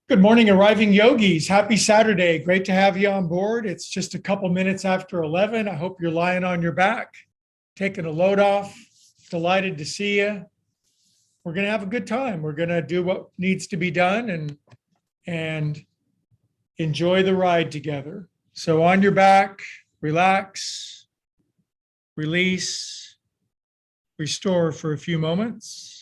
Good morning, arriving yogis. Happy Saturday. Great to have you on board. It's just a couple minutes after 11. I hope you're lying on your back, taking a load off. Delighted to see you. We're going to have a good time. We're going to do what needs to be done and enjoy the ride together. So on your back, relax, release, restore for a few moments.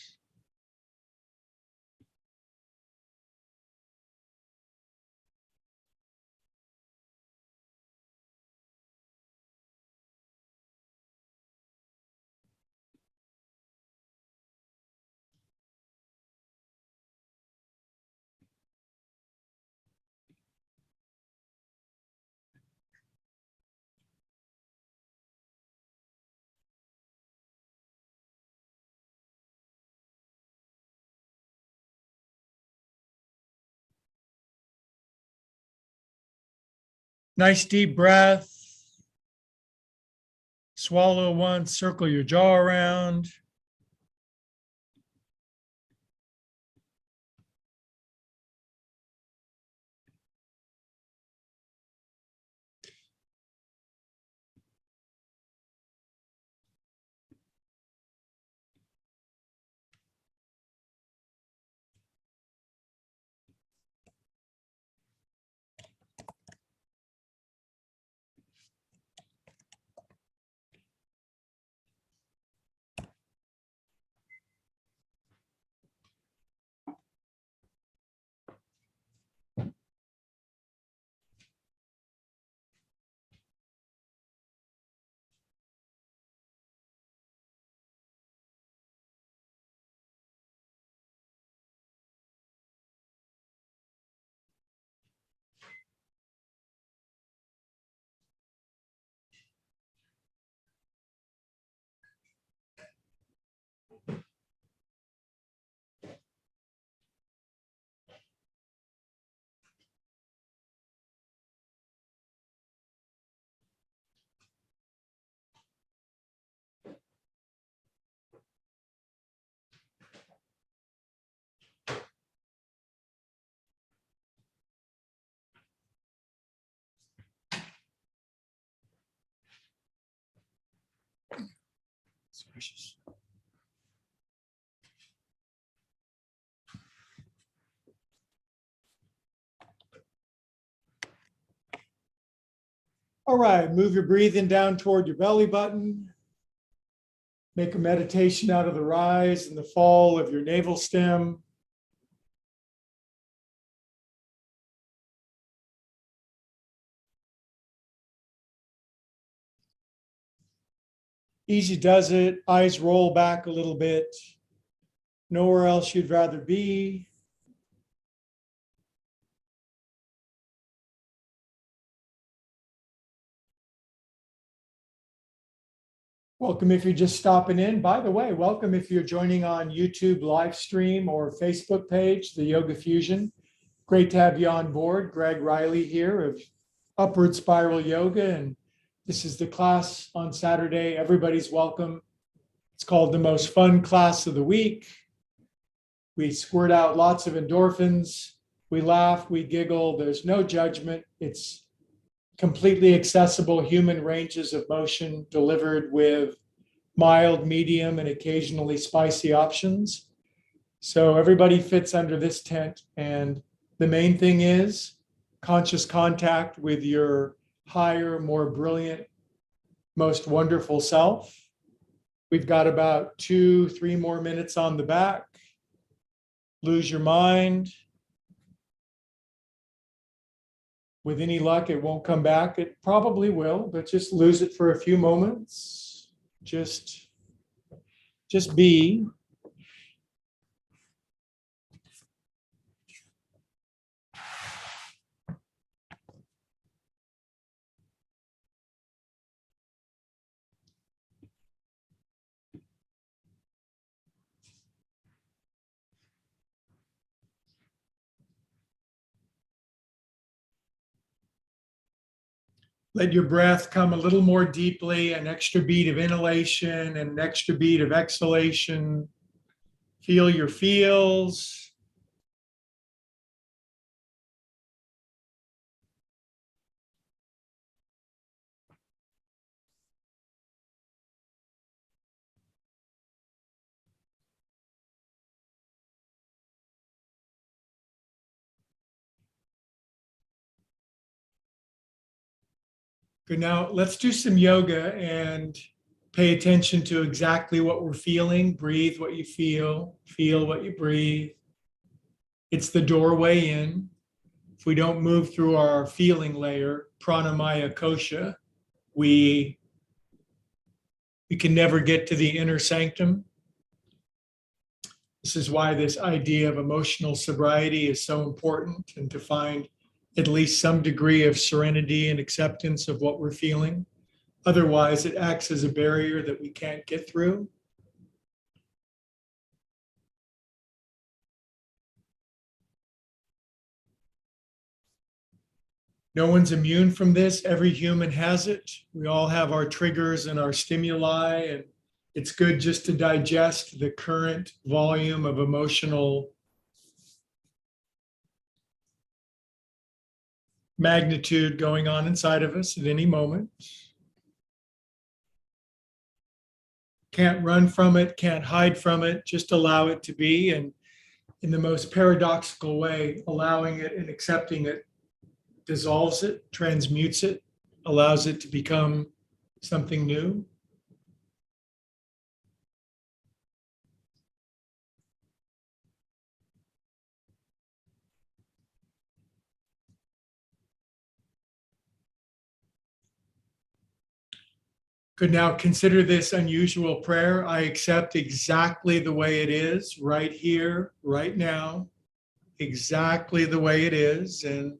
Nice deep breath. Swallow once, circle your jaw around. Precious. All right, move your breathing down toward your belly button. Make a meditation out of the rise and the fall of your navel stem. Easy does it. Eyes roll back a little bit. Nowhere else you'd rather be. Welcome if you're just stopping in. By the way, welcome if you're joining on YouTube live stream or Facebook page, the Yoga Fusion. Great to have you on board. Greg Riley here of Upward Spiral Yoga, and this is the class on Saturday. Everybody's welcome. It's called the most fun class of the week. We squirt out lots of endorphins. We laugh, we giggle. There's no judgment. It's completely accessible human ranges of motion delivered with mild, medium, and occasionally spicy options. So everybody fits under this tent. And the main thing is conscious contact with your higher, more brilliant, most wonderful self. We've got about 2-3 more minutes on the back. Lose your mind. With any luck, it won't come back. It probably will, but just lose it for a few moments. Just be. Let your breath come a little more deeply, an extra beat of inhalation and an extra beat of exhalation. Feel your feels. Good. Now let's do some yoga and pay attention to exactly what we're feeling. Breathe what you feel what you breathe. It's the doorway in. If we don't move through our feeling layer, pranamaya kosha, we can never get to the inner sanctum. This is why this idea of emotional sobriety is so important, and to find at least some degree of serenity and acceptance of what we're feeling. Otherwise, it acts as a barrier that we can't get through. No one's immune from this. Every human has it. We all have our triggers and our stimuli, and it's good just to digest the current volume of emotional magnitude going on inside of us at any moment. Can't run from it, can't hide from it, just allow it to be. And in the most paradoxical way, allowing it and accepting it dissolves it, transmutes it, allows it to become something new. Could now consider this unusual prayer. I accept exactly the way it is, right here, right now, exactly the way it is. And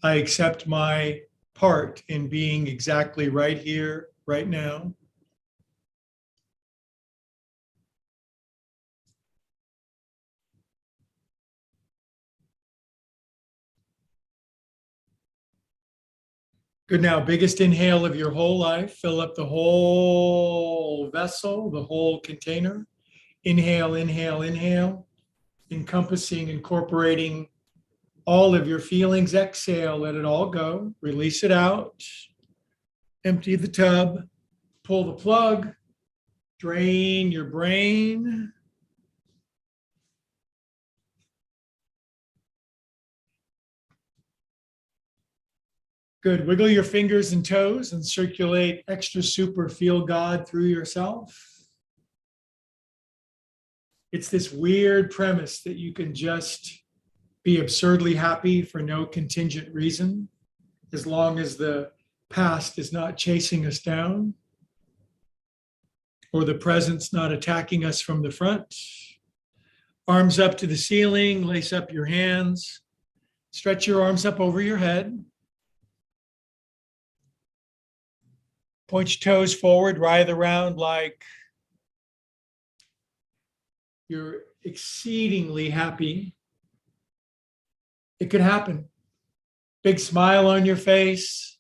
I accept my part in being exactly right here, right now. Good. Now, biggest inhale of your whole life. Fill up the whole vessel, the whole container. Inhale, inhale, inhale, encompassing, incorporating all of your feelings. Exhale, let it all go. Release it out. Empty the tub. Pull the plug. Drain your brain. Good. Wiggle your fingers and toes and circulate extra super feel God through yourself. It's this weird premise that you can just be absurdly happy for no contingent reason, as long as the past is not chasing us down or the present's not attacking us from the front. Arms up to the ceiling, lace up your hands, stretch your arms up over your head. Point your toes forward, writhe around like you're exceedingly happy. It could happen. Big smile on your face,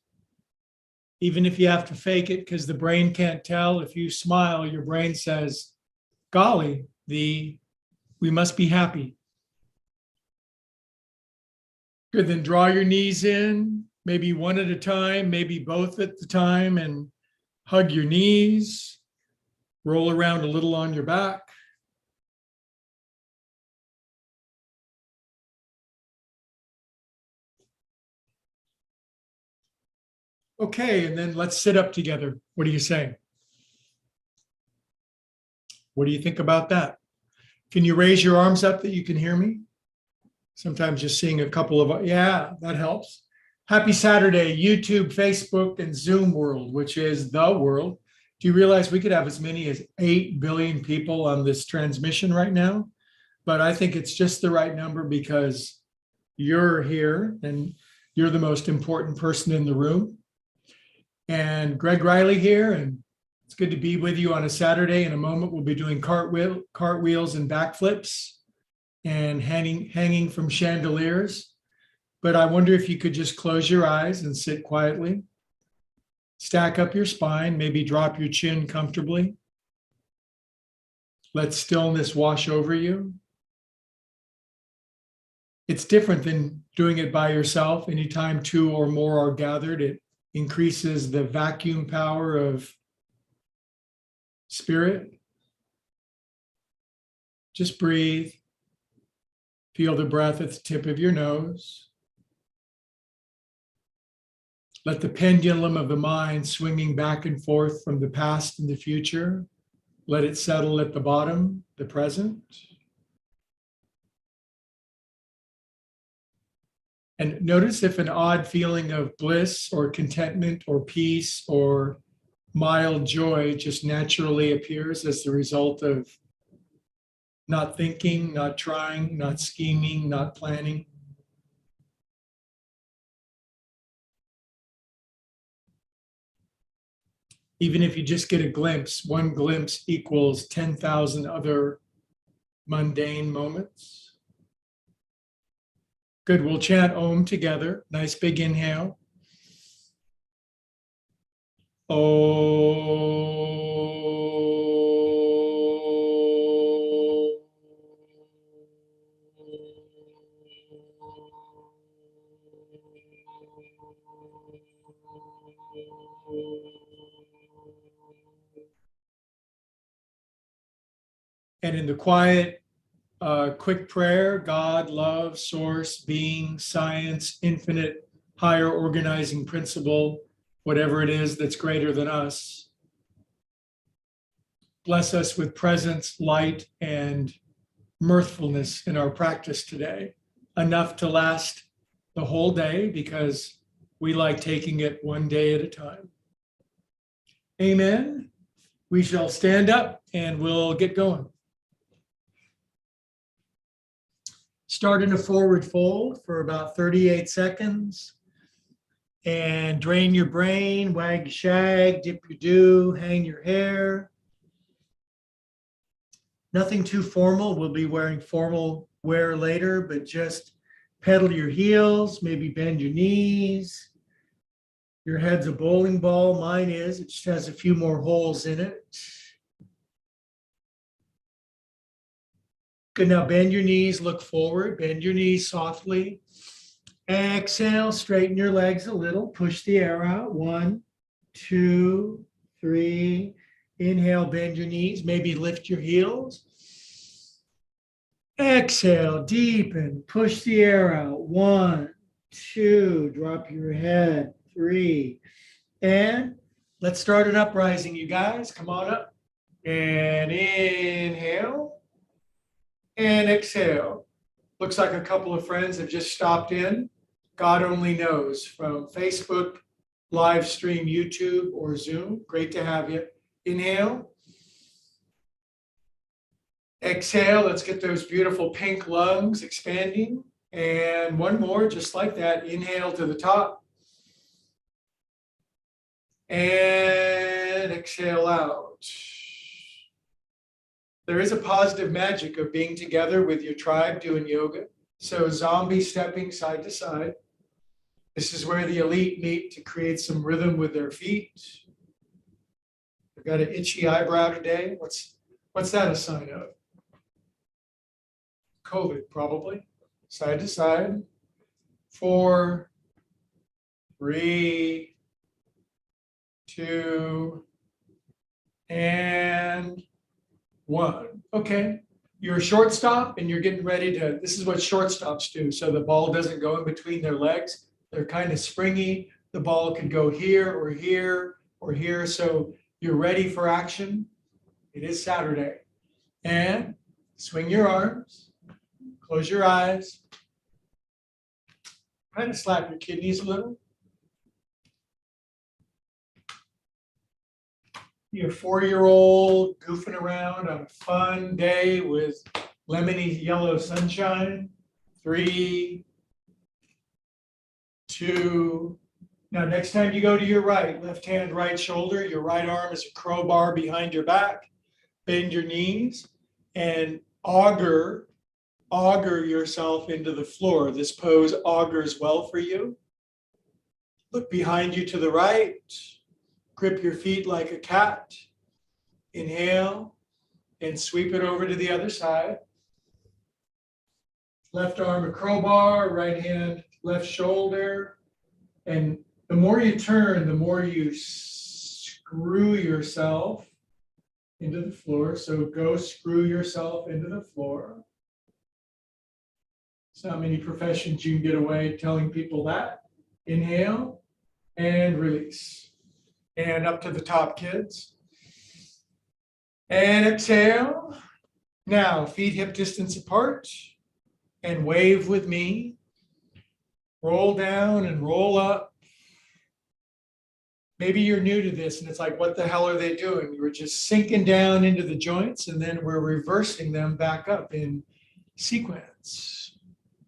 even if you have to fake it because the brain can't tell. If you smile, your brain says, golly, we must be happy. Good. Then draw your knees in, maybe one at a time, maybe both at the time, and hug your knees, roll around a little on your back. Okay, and then let's sit up together. What do you say? What do you think about that? Can you raise your arms up that you can hear me? Sometimes just seeing a couple of, yeah, that helps. Happy Saturday, YouTube, Facebook, and Zoom world, which is the world. Do you realize we could have as many as 8 billion people on this transmission right now? But I think it's just the right number because you're here and you're the most important person in the room. And Greg Riley here, and it's good to be with you on a Saturday. In a moment, we'll be doing cartwheels and backflips and hanging from chandeliers. But I wonder if you could just close your eyes and sit quietly. Stack up your spine, maybe drop your chin comfortably. Let stillness wash over you. It's different than doing it by yourself. Anytime two or more are gathered, it increases the vacuum power of spirit. Just breathe. Feel the breath at the tip of your nose. Let the pendulum of the mind swinging back and forth from the past and the future, let it settle at the bottom, the present. And notice if an odd feeling of bliss or contentment or peace or mild joy just naturally appears as the result of not thinking, not trying, not scheming, not planning. Even if you just get a glimpse, one glimpse equals 10,000 other mundane moments. Good, we'll chant Om together. Nice big inhale. Om. And in the quiet, quick prayer, God, love, source, being, science, infinite, higher organizing principle, whatever it is that's greater than us, bless us with presence, light, and mirthfulness in our practice today, enough to last the whole day because we like taking it one day at a time. Amen. We shall stand up and we'll get going. Start in a forward fold for about 38 seconds and drain your brain, wag your shag, dip your do, hang your hair. Nothing too formal. We'll be wearing formal wear later, but just pedal your heels, maybe bend your knees. Your head's a bowling ball. Mine is. It just has a few more holes in it. Good. Now bend your knees, look forward, bend your knees softly. Exhale, straighten your legs a little, push the air out. 1, 2, 3. Inhale, bend your knees, maybe lift your heels. Exhale, deepen, push the air out. 1, 2, drop your head. 3. And let's start an uprising, you guys. Come on up. And inhale. And exhale. Looks like a couple of friends have just stopped in. God only knows, from Facebook, live stream, YouTube, or Zoom. Great to have you. Inhale. Exhale. Let's get those beautiful pink lungs expanding. And one more, just like that. Inhale to the top. And exhale out. There is a positive magic of being together with your tribe doing yoga. So zombie stepping side to side. This is where the elite meet to create some rhythm with their feet. I've got an itchy eyebrow today. What's that a sign of? COVID, probably. Side to side. 4, 3, 2, and 1. Okay. You're a shortstop and you're getting ready to, this is what shortstops do. So the ball doesn't go in between their legs. They're kind of springy. The ball could go here or here or here. So you're ready for action. It is Saturday. And swing your arms, close your eyes, kind of slap your kidneys a little. Your 4-year-old goofing around on a fun day with lemony yellow sunshine. 3, 2. Now, next time you go to your right, left hand, right shoulder, your right arm is a crowbar behind your back. Bend your knees and auger yourself into the floor. This pose augurs well for you. Look behind you to the right. Grip your feet like a cat. Inhale and sweep it over to the other side. Left arm a crowbar, right hand, left shoulder. And the more you turn, the more you screw yourself into the floor. So go screw yourself into the floor. It's not many professions you can get away telling people that. Inhale and release. And up to the top, kids. And exhale. Now, feet hip distance apart. And wave with me. Roll down and roll up. Maybe you're new to this and it's like, what the hell are they doing? We're just sinking down into the joints and then we're reversing them back up in sequence.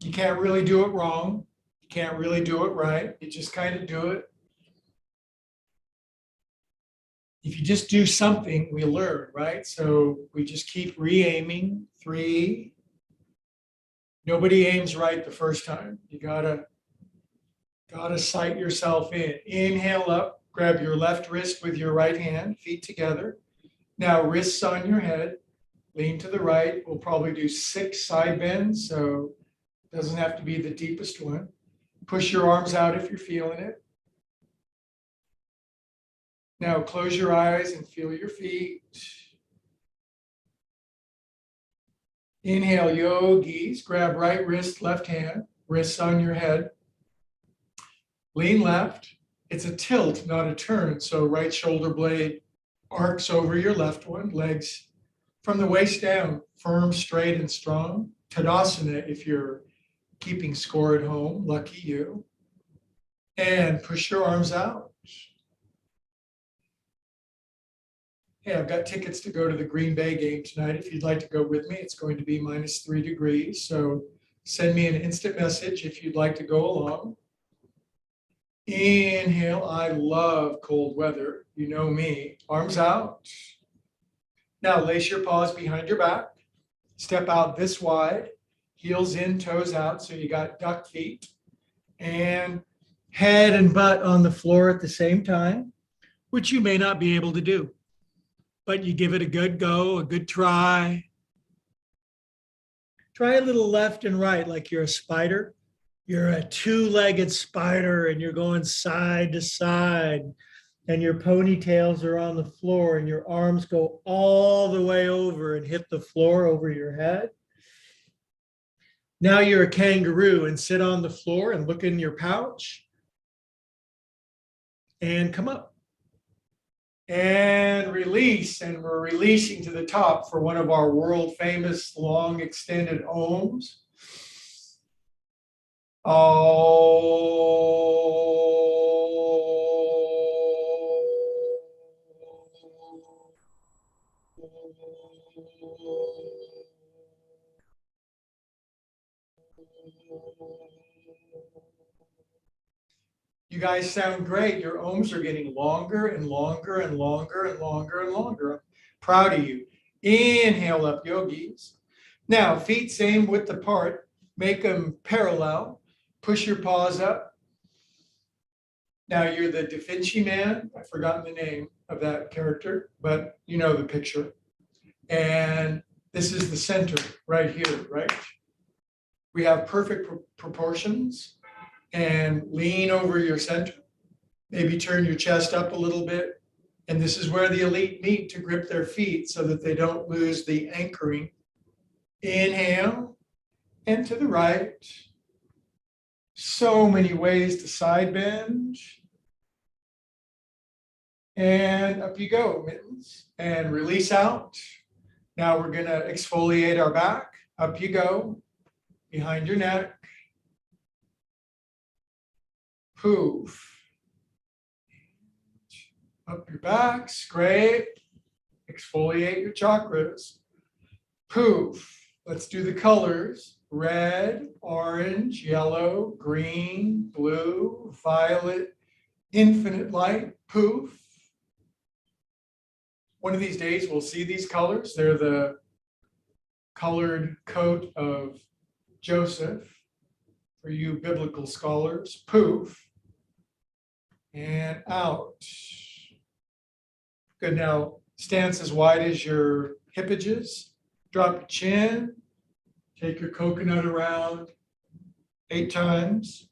You can't really do it wrong. You can't really do it right. You just kind of do it. If you just do something, we learn, right? So we just keep re-aiming. 3. Nobody aims right the first time. You gotta sight yourself in. Inhale up, grab your left wrist with your right hand, feet together. Now wrists on your head, lean to the right. We'll probably do 6 side bends, so it doesn't have to be the deepest one. Push your arms out if you're feeling it. Now close your eyes and feel your feet. Inhale, yogis. Grab right wrist, left hand, wrists on your head. Lean left. It's a tilt, not a turn. So right shoulder blade arcs over your left one. Legs from the waist down, firm, straight, and strong. Tadasana if you're keeping score at home. Lucky you. And push your arms out. Hey, I've got tickets to go to the Green Bay game tonight. If you'd like to go with me, it's going to be -3 degrees. So send me an instant message if you'd like to go along. Inhale. I love cold weather. You know me. Arms out. Now lace your paws behind your back. Step out this wide. Heels in, toes out. So you got duck feet. And head and butt on the floor at the same time, which you may not be able to do. But you give it a good go, a good try. Try a little left and right like you're a spider. You're a 2-legged spider and you're going side to side and your ponytails are on the floor and your arms go all the way over and hit the floor over your head. Now you're a kangaroo and sit on the floor and look in your pouch and come up. And release, and we're releasing to the top for one of our world famous long extended ohms. You guys sound great. Your ohms are getting longer and longer and longer and longer and longer. I'm proud of you. Inhale up, yogis. Now, feet same width apart. Make them parallel. Push your paws up. Now, you're the Da Vinci Man. I've forgotten the name of that character, but you know the picture. And this is the center right here, right? We have perfect proportions. And lean over your center. Maybe turn your chest up a little bit. And this is where the elite meet to grip their feet so that they don't lose the anchoring. Inhale, and to the right. So many ways to side bend. And up you go, mittens. And release out. Now we're going to exfoliate our back. Up you go, behind your neck. Poof. Up your back, scrape, exfoliate your chakras. Poof. Let's do the colors. Red, orange, yellow, green, blue, violet, infinite light. Poof. One of these days we'll see these colors. They're the colored coat of Joseph for you biblical scholars. Poof. And out. Good. Now, stance as wide as your hip edges. Drop your chin. Take your coconut around 8 times.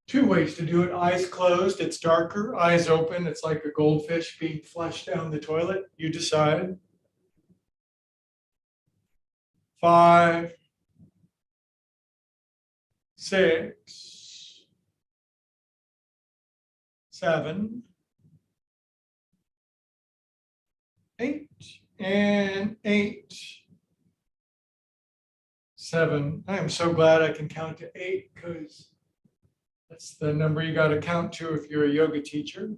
2 ways to do it. Eyes closed, it's darker. Eyes open, it's like a goldfish being flushed down the toilet. You decide. 5, 6, 7, 8, and 8, 7. I am so glad I can count to 8 because that's the number you got to count to if you're a yoga teacher.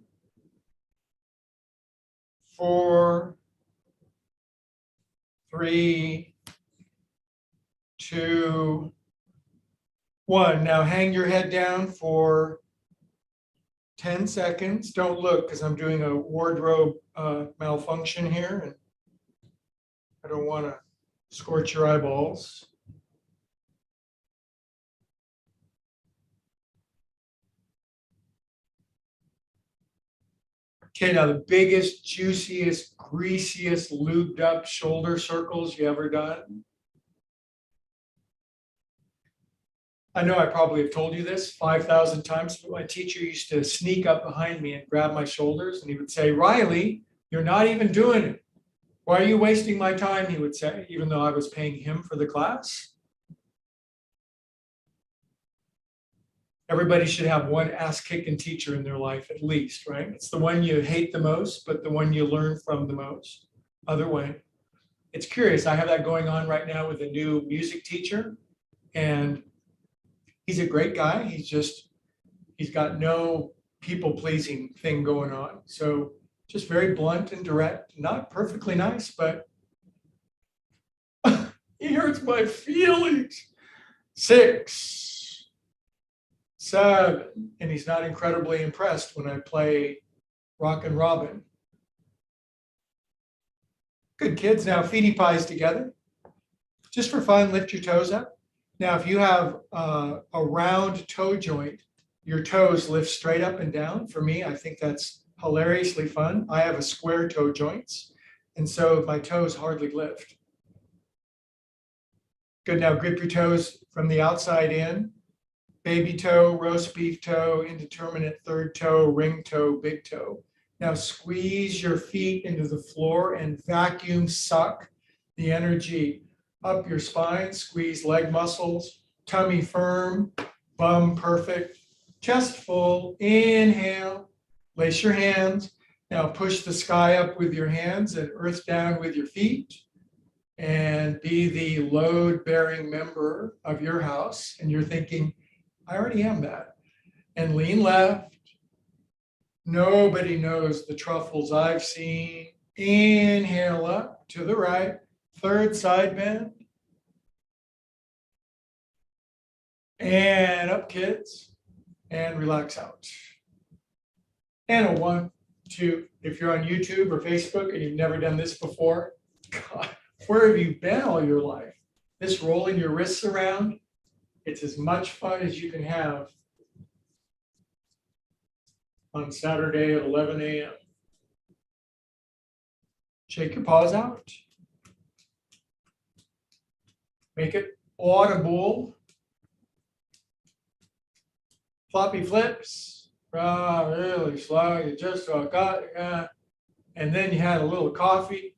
4, 3, 2, 1. Now hang your head down for 10 seconds. Don't look because I'm doing a wardrobe malfunction here and I don't want to scorch your eyeballs. Okay, now the biggest, juiciest, greasiest, lubed up shoulder circles you ever done. I know I probably have told you this 5,000 times, but my teacher used to sneak up behind me and grab my shoulders and he would say, Riley, you're not even doing it. Why are you wasting my time? He would say, even though I was paying him for the class. Everybody should have one ass-kicking teacher in their life at least, right? It's the one you hate the most, but the one you learn from the most. Other way. It's curious. I have that going on right now with a new music teacher, and he's a great guy. He's got no people-pleasing thing going on. So just very blunt and direct, not perfectly nice, but he hurts my feelings. 6, 7, and he's not incredibly impressed when I play Rock and Robin. Good kids. Now feety pies together. Just for fun, lift your toes up. Now, if you have a round toe joint, your toes lift straight up and down. For me, I think that's hilariously fun. I have a square toe joints, and so my toes hardly lift. Good. Now grip your toes from the outside in. Baby toe, roast beef toe, indeterminate third toe, ring toe, big toe. Now squeeze your feet into the floor and vacuum suck the energy up your spine. Squeeze leg muscles, tummy firm, bum perfect, chest full. Inhale, lace your hands. Now push the sky up with your hands and earth down with your feet. And be the load-bearing member of your house. And you're thinking, I already am that. And lean left. Nobody knows the truffles I've seen. Inhale up to the right. Third side bend. And up, kids. And relax out. And a 1, 2. If you're on YouTube or Facebook and you've never done this before, God, where have you been all your life? This rolling your wrists around, it's as much fun as you can have on Saturday at 11 a.m. Shake your paws out. Make it audible. Floppy flips, really slow. You just got, and then you had a little coffee,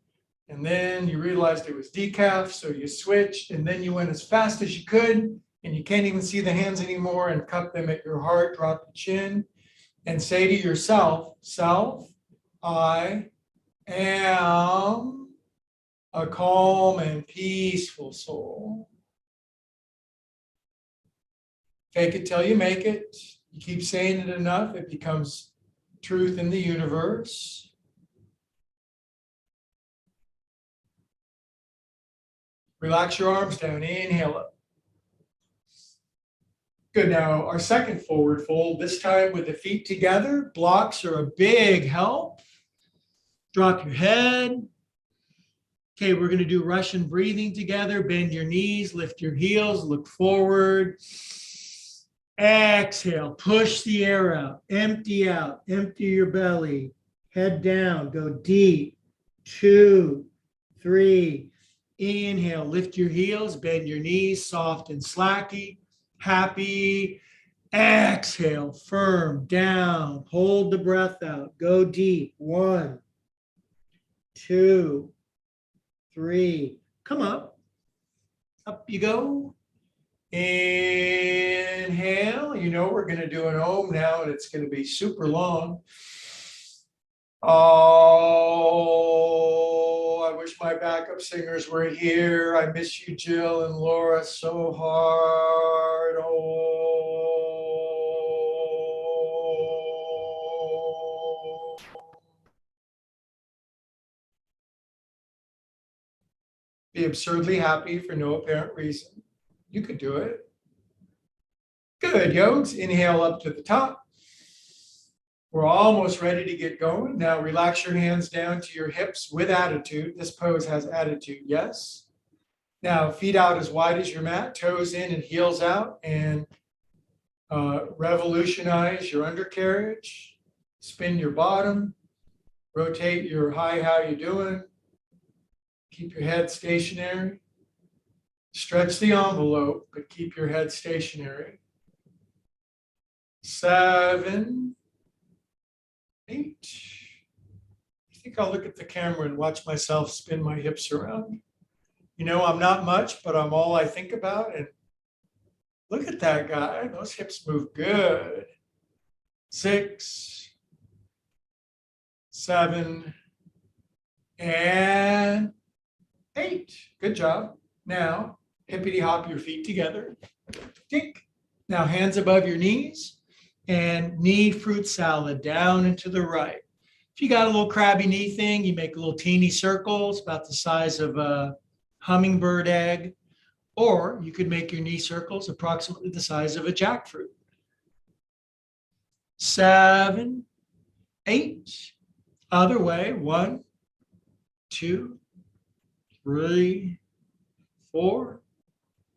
and then you realized it was decaf, so you switched, and then you went as fast as you could, and you can't even see the hands anymore, and cup them at your heart, drop the chin, and say to yourself, self, I am a calm and peaceful soul. Fake it till you make it. You keep saying it enough, it becomes truth in the universe. Relax your arms down. Inhale up. Good. Now, our second forward fold, this time with the feet together. Blocks are a big help. Drop your head. Okay, we're going to do Russian breathing together. Bend your knees, lift your heels, look forward. Exhale, push the air out, empty your belly, head down, go deep. 2, 3. Inhale, lift your heels, bend your knees, soft and slacky, happy. Exhale, firm, down, hold the breath out, go deep. 1, 2, 3. Come up you go. Inhale, we're going to do an Om now, and it's going to be super long. Oh, I wish my backup singers were here. I miss you, Jill and Laura, so hard. Oh. Be absurdly happy for no apparent reason. You could do it. Good, yokes. Inhale up to the top. We're almost ready to get going. Now relax your hands down to your hips with attitude. This pose has attitude, yes. Now feet out as wide as your mat, toes in and heels out, and revolutionize your undercarriage. Spin your bottom. Rotate your hi, how you doing? Keep your head stationary. Stretch the envelope, but keep your head stationary. 7, 8. I think I'll look at the camera and watch myself spin my hips around. I'm not much, but I'm all I think about. And look at that guy. Those hips move good. 6, 7, and 8. Good job. Now, hippity hop your feet together. Dink. Now, hands above your knees and knee fruit salad down and to the right. If you got a little crabby knee thing, you make a little teeny circles about the size of a hummingbird egg, or you could make your knee circles approximately the size of a jackfruit. 7, 8. Other way. 1, 2, 3, 4.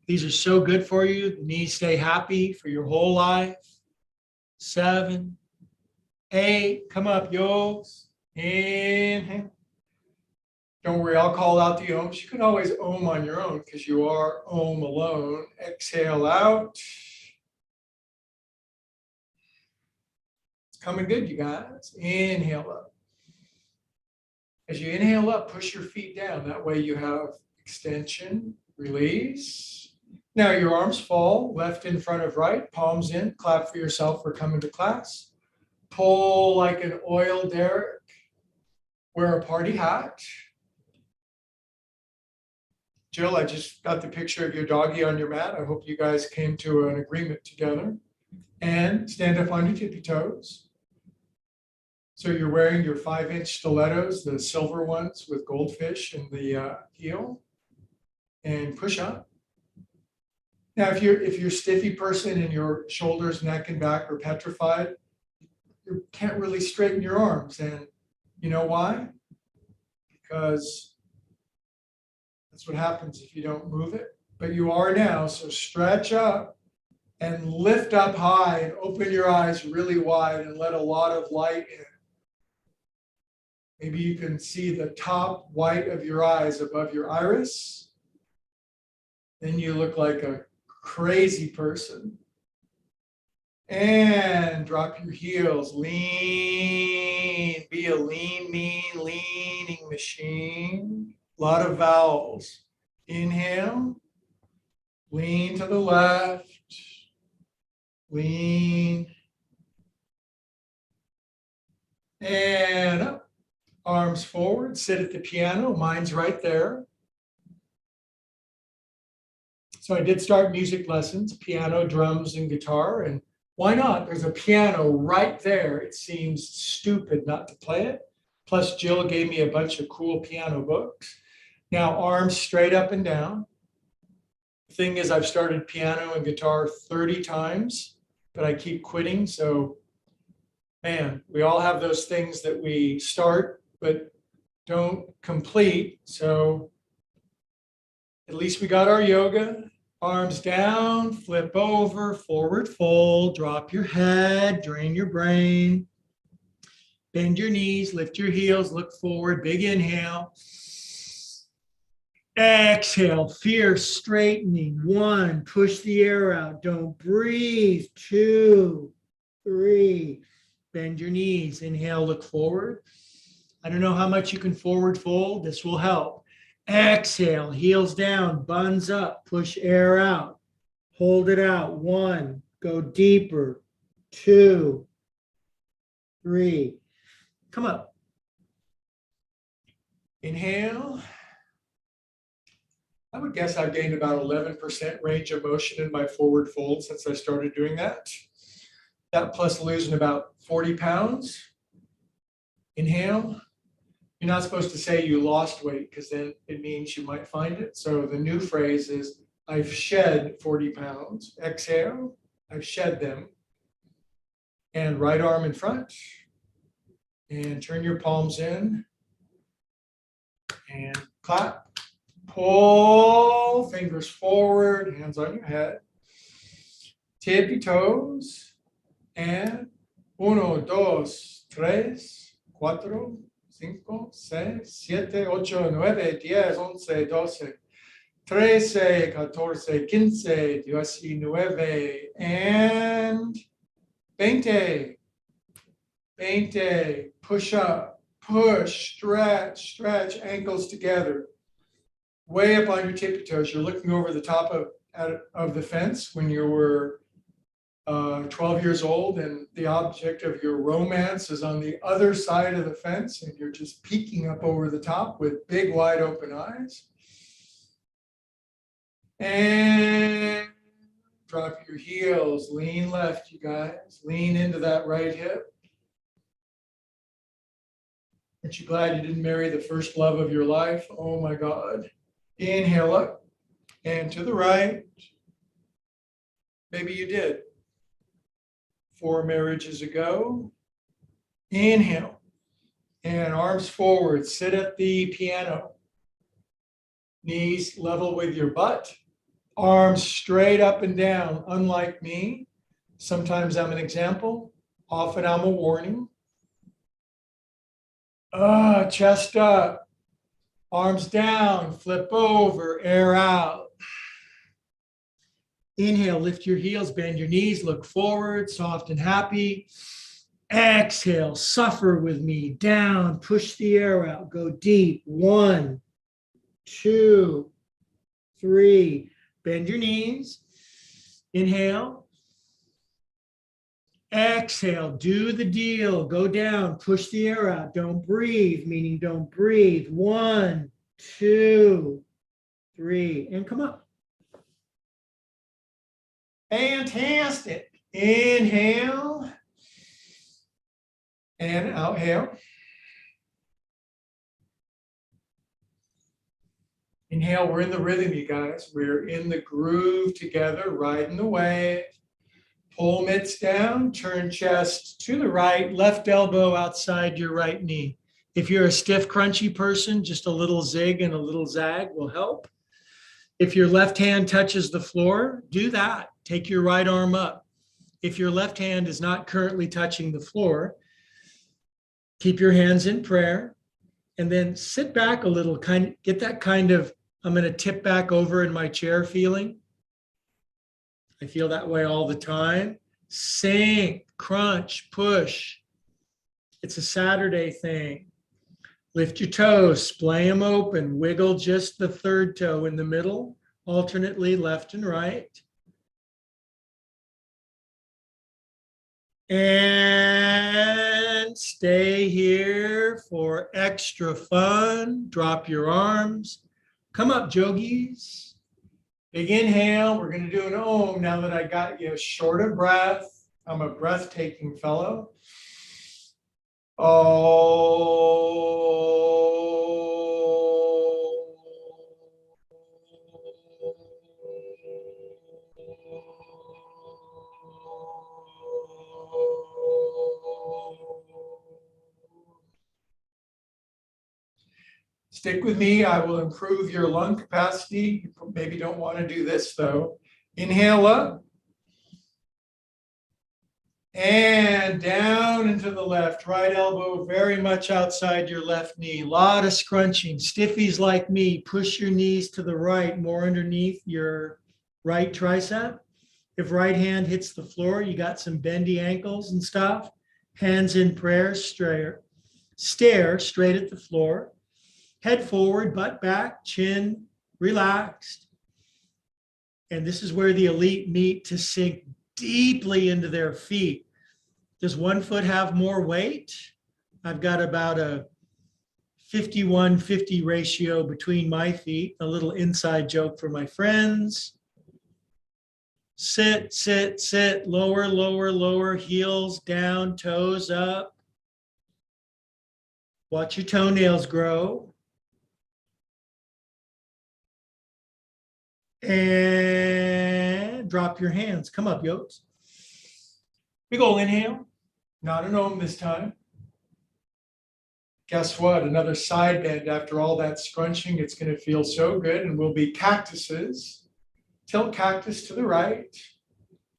These are so good for you. The knees stay happy for your whole life. 7, 8. Come up, yokes. Inhale. Don't worry, I'll call out the ohms. You can always ohm on your own because you are ohm alone. Exhale out. It's coming good, you guys. Inhale up. As you inhale up, push your feet down. That way you have extension, release. Now your arms fall, left in front of right, palms in. Clap for yourself for coming to class. Pull like an oil derrick. Wear a party hat. Jill, I just got the picture of your doggy on your mat. I hope you guys came to an agreement together. And stand up on your tippy toes. So you're wearing your 5-inch stilettos, the silver ones with goldfish in the heel. And push up. Now, if you're a stiffy person and your shoulders, neck, and back are petrified, you can't really straighten your arms. And you know why? Because that's what happens if you don't move it. But you are now, so stretch up and lift up high and open your eyes really wide and let a lot of light in. Maybe you can see the top white of your eyes above your iris. Then you look like a crazy person. And drop your heels. Lean. Be a lean, mean, leaning machine. A lot of vowels. Inhale. Lean to the left. Lean. And up. Arms forward. Sit at the piano. Mine's right there. So I did start music lessons, piano, drums, and guitar. And why not? There's a piano right there. It seems stupid not to play it. Plus, Jill gave me a bunch of cool piano books. Now, arms straight up and down. The thing is, I've started piano and guitar 30 times, but I keep quitting. So, man, we all have those things that we start, but don't complete. So, at least we got our yoga. Arms down, flip over, forward fold, drop your head, drain your brain. Bend your knees, lift your heels, look forward, big inhale. Exhale, fierce straightening. 1, push the air out, don't breathe. 2, 3, bend your knees. Inhale, look forward. I don't know how much you can forward fold. This will help. Exhale, heels down, buns up, push air out. Hold it out. 1, go deeper. 2, 3, come up. Inhale. I would guess I've gained about 11% range of motion in my forward fold since I started doing that. That plus losing about 40 pounds. Inhale. You're not supposed to say you lost weight because then it means you might find it. So the new phrase is, I've shed 40 pounds. Exhale, I've shed them. And right arm in front. And turn your palms in. And clap. Pull, fingers forward, hands on your head. Tippy toes. And 1, 2, 3, 4, 5, 6, 7, 8, 9, 10, 11, 12, 13, 14, 15, 19, and 20. 20. Push up, push, stretch, stretch, ankles together. Way up on your tippy toes. You're looking over the top of the fence when you were 12 years old, and the object of your romance is on the other side of the fence, and you're just peeking up over the top with big, wide open eyes. And drop your heels, lean left, you guys. Lean into that right hip. Aren't you glad you didn't marry the first love of your life? Oh my God. Inhale up and to the right. Maybe you did. 4 marriages ago. Inhale and arms forward. Sit at the piano. Knees level with your butt. Arms straight up and down. Unlike me, sometimes I'm an example. Often I'm a warning. Chest up. Arms down. Flip over. Air out. Inhale, lift your heels, bend your knees, look forward, soft and happy. Exhale, suffer with me, down, push the air out, go deep. 1, 2, 3. Bend your knees. Inhale. Exhale, do the deal, go down, push the air out, don't breathe, meaning don't breathe. 1, 2, 3, and come up. Fantastic. Inhale and exhale. Inhale, we're in the rhythm, you guys. We're in the groove together, riding the wave. Pull mitts down, turn chest to the right, left elbow outside your right knee. If you're a stiff, crunchy person, just a little zig and a little zag will help. If your left hand touches the floor, do that. Take your right arm up. If your left hand is not currently touching the floor, keep your hands in prayer and then sit back a little, get that kind of, I'm going to tip back over in my chair feeling. I feel that way all the time. sink, crunch, push. It's a Saturday thing. Lift your toes, splay them open, wiggle just the third toe in the middle, alternately left and right. And stay here for extra fun. Drop your arms. Come up, yogis. Big inhale. We're going to do an Om now that I got you short of breath. I'm a breathtaking fellow. Stick with me. I will improve your lung capacity. You maybe don't want to do this though. Inhale up. And down into the left, right elbow very much outside your left knee. A lot of scrunching. Stiffies like me, push your knees to the right, more underneath your right tricep. If right hand hits the floor, you got some bendy ankles and stuff. Hands in prayer, stare straight at the floor. Head forward, butt back, chin relaxed. And this is where the elite meet to sink deeply into their feet. Does one foot have more weight? I've got about a 51-50 ratio between my feet. A little inside joke for my friends. Sit, sit, sit, lower, lower, lower, heels down, toes up. Watch your toenails grow. And drop your hands. Come up, yokes. Big ol' inhale. Not an Om this time. Guess what? Another side bend after all that scrunching. It's going to feel so good, and we'll be cactuses. Tilt cactus to the right.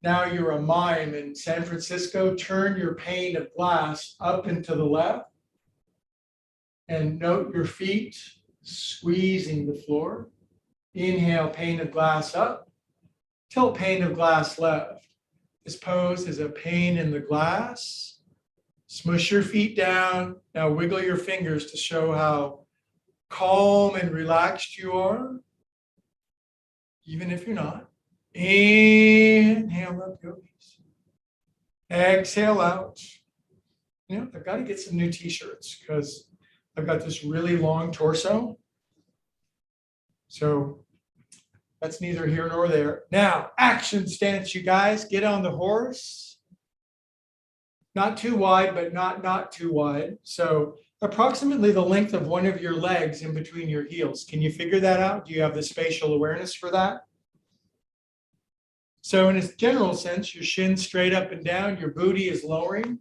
Now you're a mime in San Francisco. Turn your pane of glass up and to the left. And note your feet squeezing the floor. Inhale, pane of glass up. Tilt pane of glass left. This pose is a pane in the glass. Smush your feet down. Now wiggle your fingers to show how calm and relaxed you are, even if you're not. Inhale up, yogis. Exhale out. You know, I've got to get some new t-shirts because I've got this really long torso. So that's neither here nor there. Now, action stance, you guys. Get on the horse. Not too wide, but not too wide. So approximately the length of one of your legs in between your heels. Can you figure that out? Do you have the spatial awareness for that? So in a general sense, your shin straight up and down, your booty is lowering.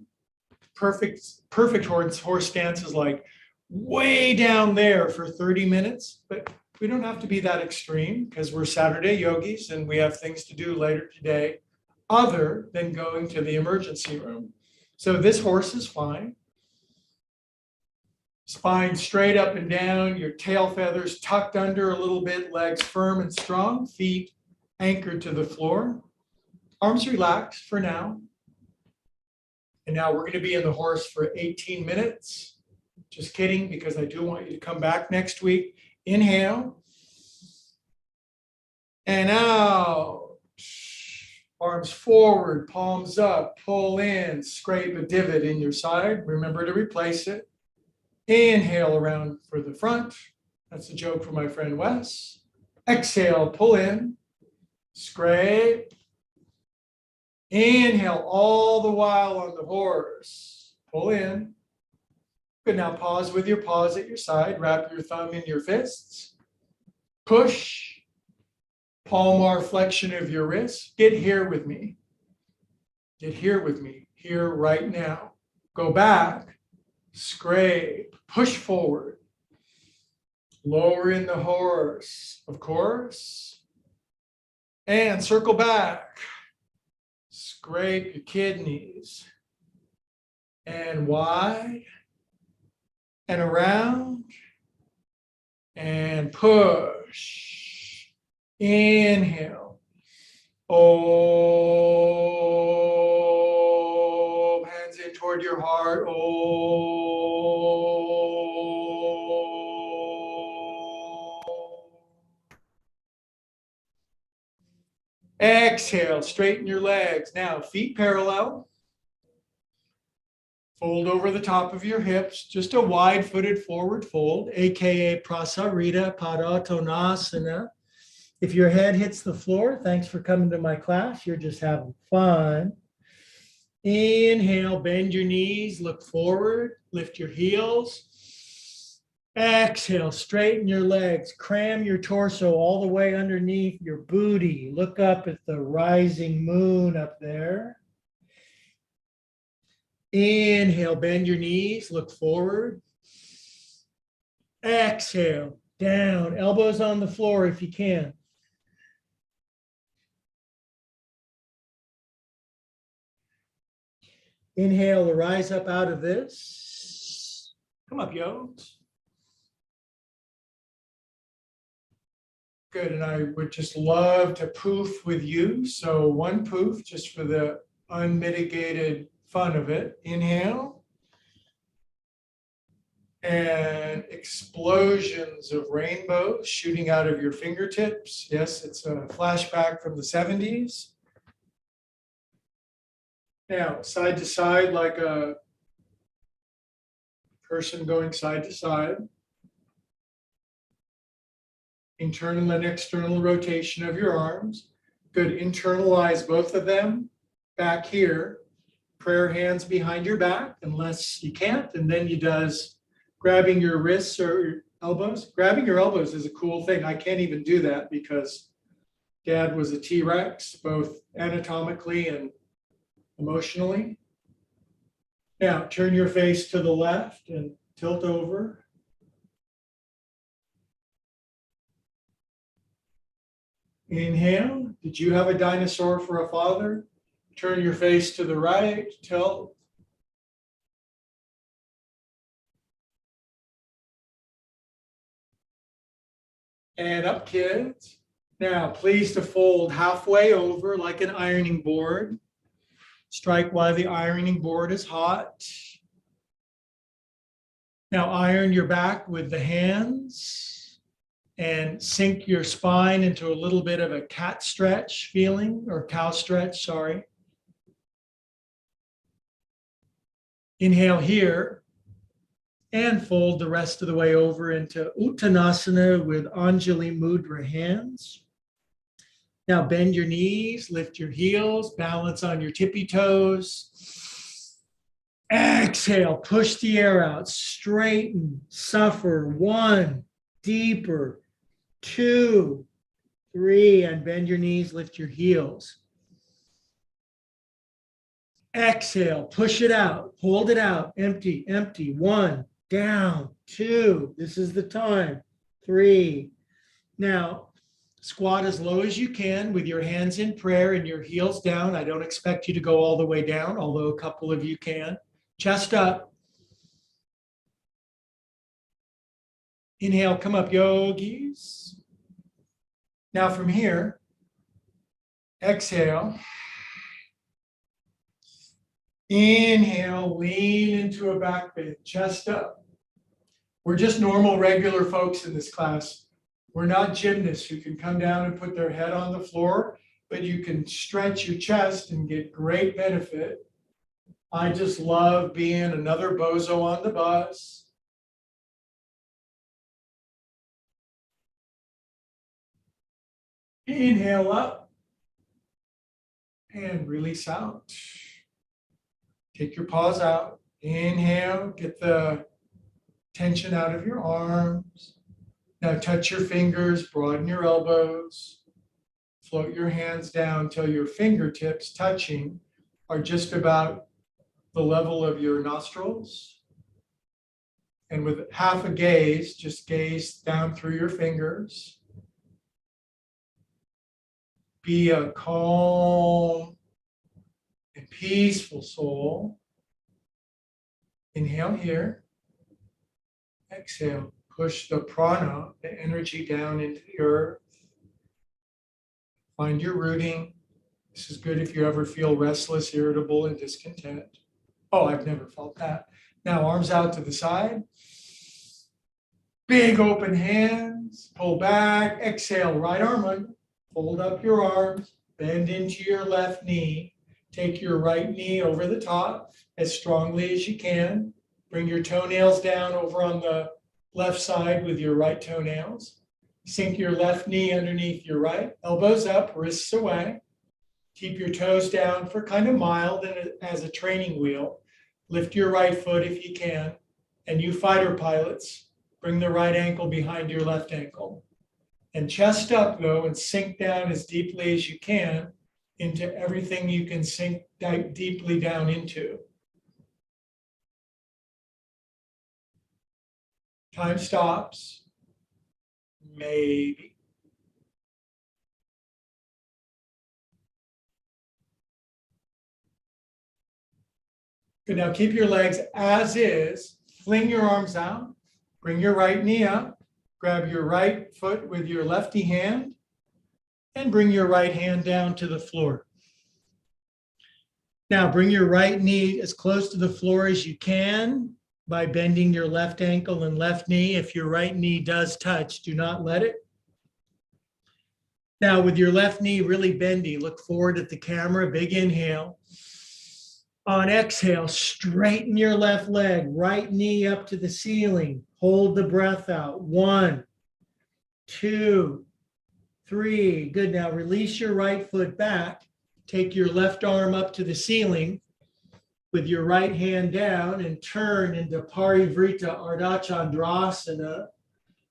Perfect horse stance is like way down there for 30 minutes, but we don't have to be that extreme because we're Saturday yogis and we have things to do later today other than going to the emergency room. So this horse is fine. Spine straight up and down, your tail feathers tucked under a little bit, legs firm and strong, feet anchored to the floor. Arms relaxed for now. And now we're going to be in the horse for 18 minutes. Just kidding, because I do want you to come back next week. Inhale. And out. Arms forward, palms up, pull in, scrape a divot in your side. Remember to replace it. Inhale around for the front. That's a joke for my friend Wes. Exhale, pull in, scrape. Inhale all the while on the horse. Pull in. Good, now pause with your paws at your side. Wrap your thumb in your fists. Push. Palmar flexion of your wrist. Get here with me. Get here with me. Here right now. Go back. Scrape. Push forward. Lower in the horse, of course. And circle back. Scrape your kidneys. And wide. And around. And push. Inhale. Oh. toward your heart. Oh. Exhale, straighten your legs. Now, feet parallel. Fold over the top of your hips, just a wide-footed forward fold, aka Prasarita Padottanasana. If your head hits the floor, thanks for coming to my class. You're just having fun. Inhale, bend your knees, look forward, lift your heels. Exhale, straighten your legs, cram your torso all the way underneath your booty. Look up at the rising moon up there. Inhale, bend your knees, look forward. Exhale, down, elbows on the floor if you can. Inhale to rise up out of this. Come up, yos. Good, and I would just love to poof with you. So one poof just for the unmitigated fun of it. Inhale. And explosions of rainbows shooting out of your fingertips. Yes, it's a flashback from the 70s. Now, side to side, like a person going side to side. Internal and external rotation of your arms. Good, internalize both of them back here. Prayer hands behind your back, unless you can't, and then you does grabbing your wrists or elbows. Grabbing your elbows is a cool thing. I can't even do that because Dad was a T-Rex, both anatomically and emotionally. Now, turn your face to the left and tilt over. Inhale. Did you have a dinosaur for a father? Turn your face to the right, tilt. And up, kids. Now, please to fold halfway over like an ironing board. Strike while the ironing board is hot. Now, iron your back with the hands and sink your spine into a little bit of a cat stretch feeling, or cow stretch, sorry. Inhale here. And fold the rest of the way over into Uttanasana with Anjali Mudra hands. Now bend your knees, lift your heels, balance on your tippy toes. Exhale, push the air out, straighten, suffer. 1, deeper, 2, 3, and bend your knees, lift your heels. Exhale, push it out, hold it out, empty, empty. 1, down, 2, this is the time, 3. Now, squat as low as you can with your hands in prayer and your heels down. I don't expect you to go all the way down, although a couple of you can. Chest up. Inhale, come up, yogis. Now from here, exhale. Inhale, lean into a back bend, chest up. We're just normal, regular folks in this class. We're not gymnasts who can come down and put their head on the floor, but you can stretch your chest and get great benefit. I just love being another bozo on the bus. Inhale up and release out. Take your paws out. Inhale, get the tension out of your arms. Now touch your fingers, broaden your elbows. Float your hands down till your fingertips touching are just about the level of your nostrils. And with half a gaze, just gaze down through your fingers. Be a calm and peaceful soul. Inhale here. Exhale. Push the prana, the energy, down into the earth. Find your rooting. This is good if you ever feel restless, irritable, and discontent. Oh, I've never felt that. Now arms out to the side. Big open hands, pull back, exhale, right arm under, fold up your arms, bend into your left knee. Take your right knee over the top as strongly as you can. Bring your toenails down over on the left side with your right toenails. Sink your left knee underneath your right, elbows up, wrists away. Keep your toes down for kind of mild and as a training wheel. Lift your right foot if you can. And you fighter pilots, bring the right ankle behind your left ankle. And chest up though, and sink down as deeply as you can into everything you can sink deeply down into. Time stops. Maybe. Good, now keep your legs as is. Fling your arms out. Bring your right knee up. Grab your right foot with your lefty hand and bring your right hand down to the floor. Now bring your right knee as close to the floor as you can by bending your left ankle and left knee. If your right knee does touch, do not let it. Now with your left knee really bendy, look forward at the camera, big inhale. On exhale, straighten your left leg, right knee up to the ceiling. Hold the breath out. 1, 2, 3. Good. Now release your right foot back. Take your left arm up to the ceiling with your right hand down and turn into Parivrita Ardha Chandrasana,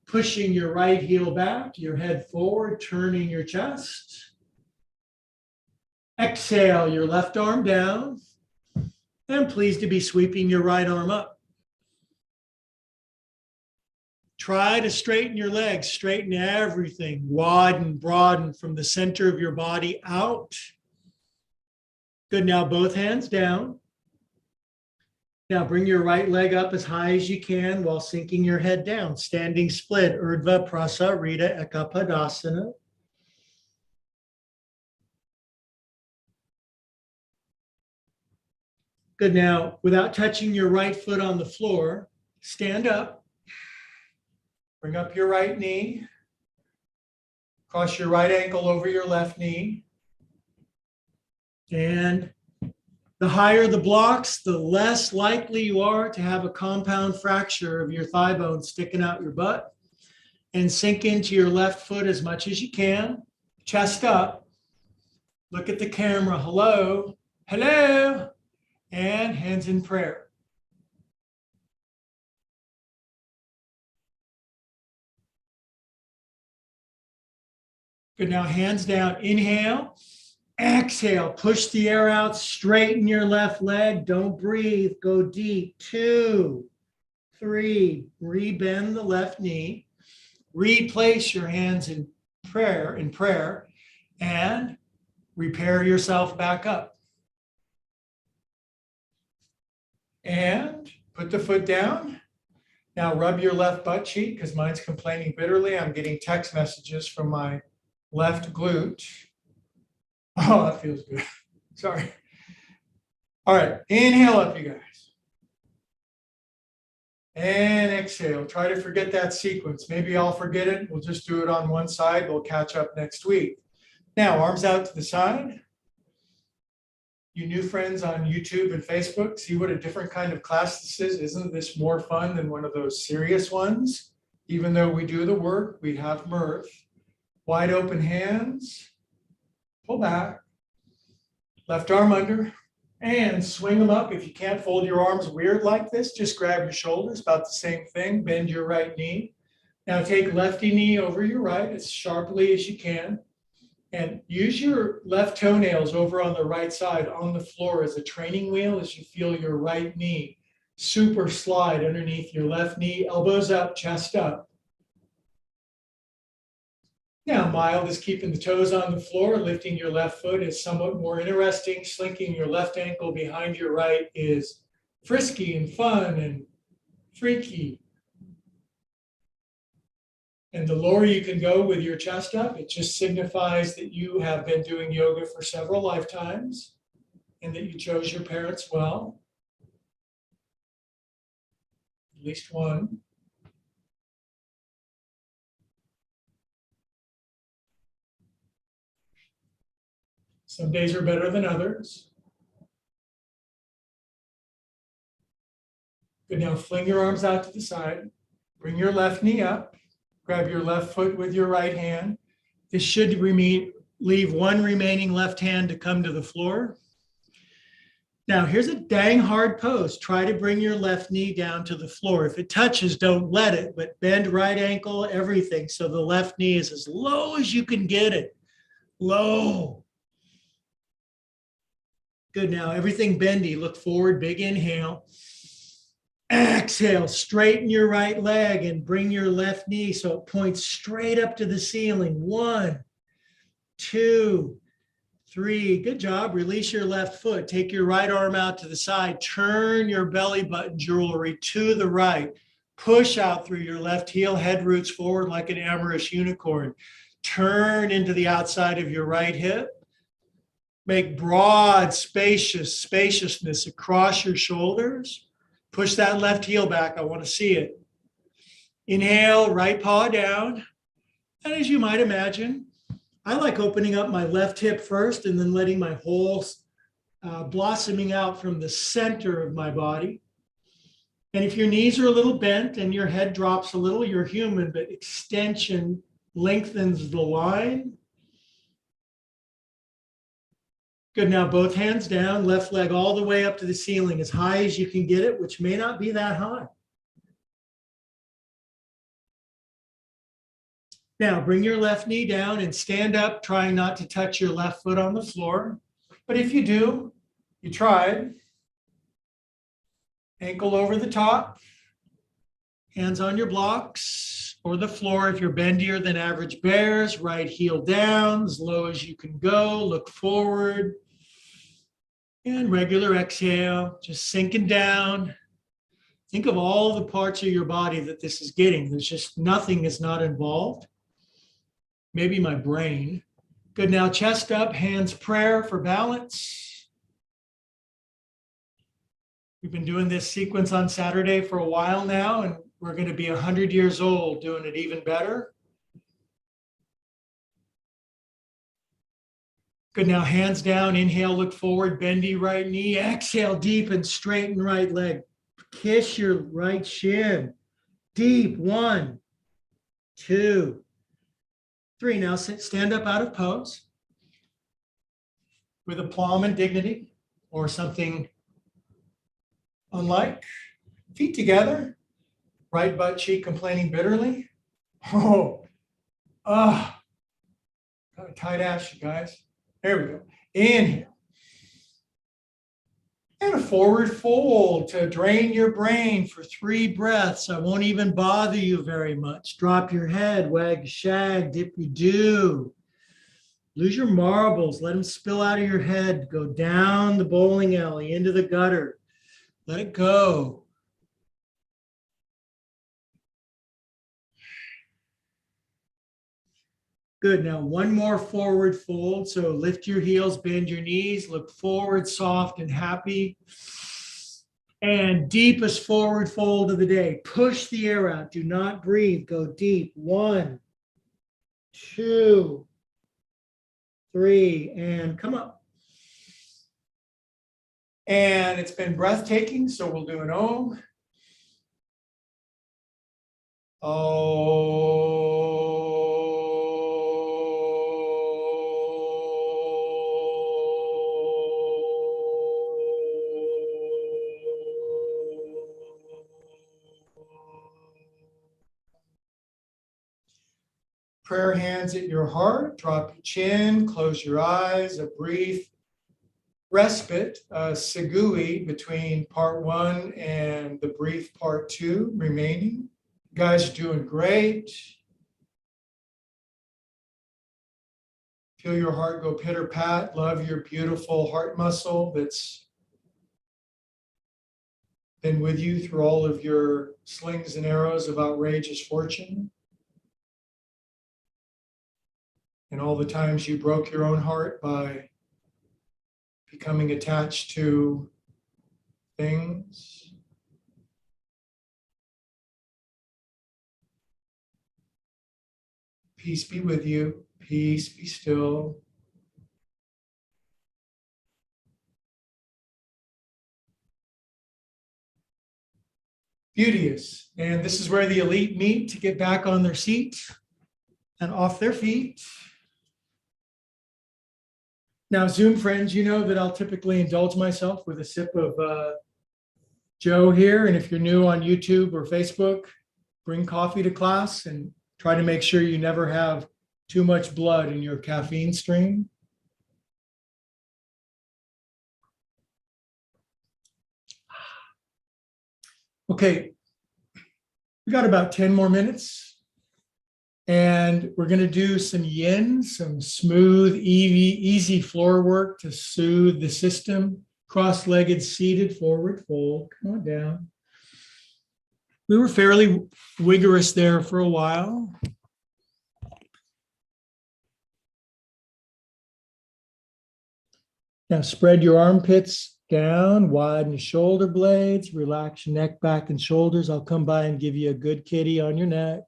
pushing your right heel back, your head forward, turning your chest. Exhale, your left arm down. And pleased to be sweeping your right arm up. Try to straighten your legs, straighten everything, widen, broaden from the center of your body out. Good, now both hands down. Now bring your right leg up as high as you can while sinking your head down. Standing split, Urdhva Prasarita Ekapadasana. Good, now without touching your right foot on the floor, stand up. Bring up your right knee. Cross your right ankle over your left knee. And the higher the blocks, the less likely you are to have a compound fracture of your thigh bone sticking out your butt. And sink into your left foot as much as you can. Chest up. Look at the camera. Hello. Hello. And hands in prayer. Good, now hands down. Inhale. Exhale, push the air out, straighten your left leg, don't breathe, go deep. 2, 3, rebend the left knee, replace your hands in prayer, and repair yourself back up. And put the foot down. Now rub your left butt cheek because mine's complaining bitterly. I'm getting text messages from my left glute. Oh, that feels good. Sorry. All right, inhale up, you guys. And exhale. Try to forget that sequence. Maybe I'll forget it. We'll just do it on one side. We'll catch up next week. Now, arms out to the side. You new friends on YouTube and Facebook, see what a different kind of class this is. Isn't this more fun than one of those serious ones? Even though we do the work, we have mirth. Wide open hands. Pull back. Left arm under. And swing them up. If you can't fold your arms weird like this, just grab your shoulders, about the same thing. Bend your right knee. Now take lefty knee over your right as sharply as you can. And use your left toenails over on the right side on the floor as a training wheel as you feel your right knee super slide underneath your left knee, elbows up, chest up. Now, mild is keeping the toes on the floor. Lifting your left foot is somewhat more interesting. Slinking your left ankle behind your right is frisky and fun and freaky. And the lower you can go with your chest up, it just signifies that you have been doing yoga for several lifetimes and that you chose your parents well. At least one. Some days are better than others. Good, now fling your arms out to the side. Bring your left knee up. Grab your left foot with your right hand. This should leave one remaining left hand to come to the floor. Now, here's a dang hard pose. Try to bring your left knee down to the floor. If it touches, don't let it, but bend right ankle, everything. So the left knee is as low as you can get it. Low. Good, now everything bendy. Look forward, big inhale. Exhale, straighten your right leg and bring your left knee so it points straight up to the ceiling. 1, 2, 3. Good job. Release your left foot. Take your right arm out to the side. Turn your belly button jewelry to the right. Push out through your left heel. Head roots forward like an amorous unicorn. Turn into the outside of your right hip. Make broad, spaciousness across your shoulders. Push that left heel back. I want to see it. Inhale, right paw down. And as you might imagine, I like opening up my left hip first and then letting my whole blossoming out from the center of my body. And if your knees are a little bent and your head drops a little, you're human, but extension lengthens the line. Good, now both hands down, left leg all the way up to the ceiling, as high as you can get it, which may not be that high. Now bring your left knee down and stand up, trying not to touch your left foot on the floor. But if you do, you tried. Ankle over the top, hands on your blocks or the floor if you're bendier than average bears. Right heel down, as low as you can go. Look forward. And regular exhale, just sinking down. Think of all the parts of your body that this is getting. There's just nothing is not involved. Maybe my brain. Good, now chest up, hands prayer for balance. We've been doing this sequence on Saturday for a while now, and we're going to be 100 years old doing it even better. Good, now hands down, inhale, look forward, bendy right knee, exhale, deep and straighten right leg. Kiss your right shin, deep, 1, 2, 3. Now stand up out of pose with aplomb and dignity or something unlike. Feet together, right butt cheek complaining bitterly. Oh, got a tight ass, you guys. There we go. Inhale. And a forward fold to drain your brain for 3 breaths. I won't even bother you very much. Drop your head, wag, shag, dip you do. Lose your marbles. Let them spill out of your head. Go down the bowling alley into the gutter. Let it go. Good, now one more forward fold. So lift your heels, bend your knees, look forward, soft and happy. And deepest forward fold of the day. Push the air out, do not breathe, go deep. 1, 2, 3, and come up. And it's been breathtaking, so we'll do an Om. Prayer hands at your heart, drop your chin, close your eyes, a brief respite, segui between part 1 and the brief part 2 remaining. You guys are doing great. Feel your heart go pitter pat. Love your beautiful heart muscle that's been with you through all of your slings and arrows of outrageous fortune. And all the times you broke your own heart by becoming attached to things. Peace be with you. Peace be still. Beauteous. And this is where the elite meet to get back on their seat and off their feet. Now, Zoom friends, you know that I'll typically indulge myself with a sip of Joe here. And if you're new on YouTube or Facebook, bring coffee to class and try to make sure you never have too much blood in your caffeine stream. Okay, we got about 10 more minutes. And we're going to do some yin, some smooth, easy floor work to soothe the system. Cross-legged, seated, forward fold. Come on down. We were fairly vigorous there for a while. Now spread your armpits down, widen your shoulder blades, relax your neck, back, and shoulders. I'll come by and give you a good kitty on your neck.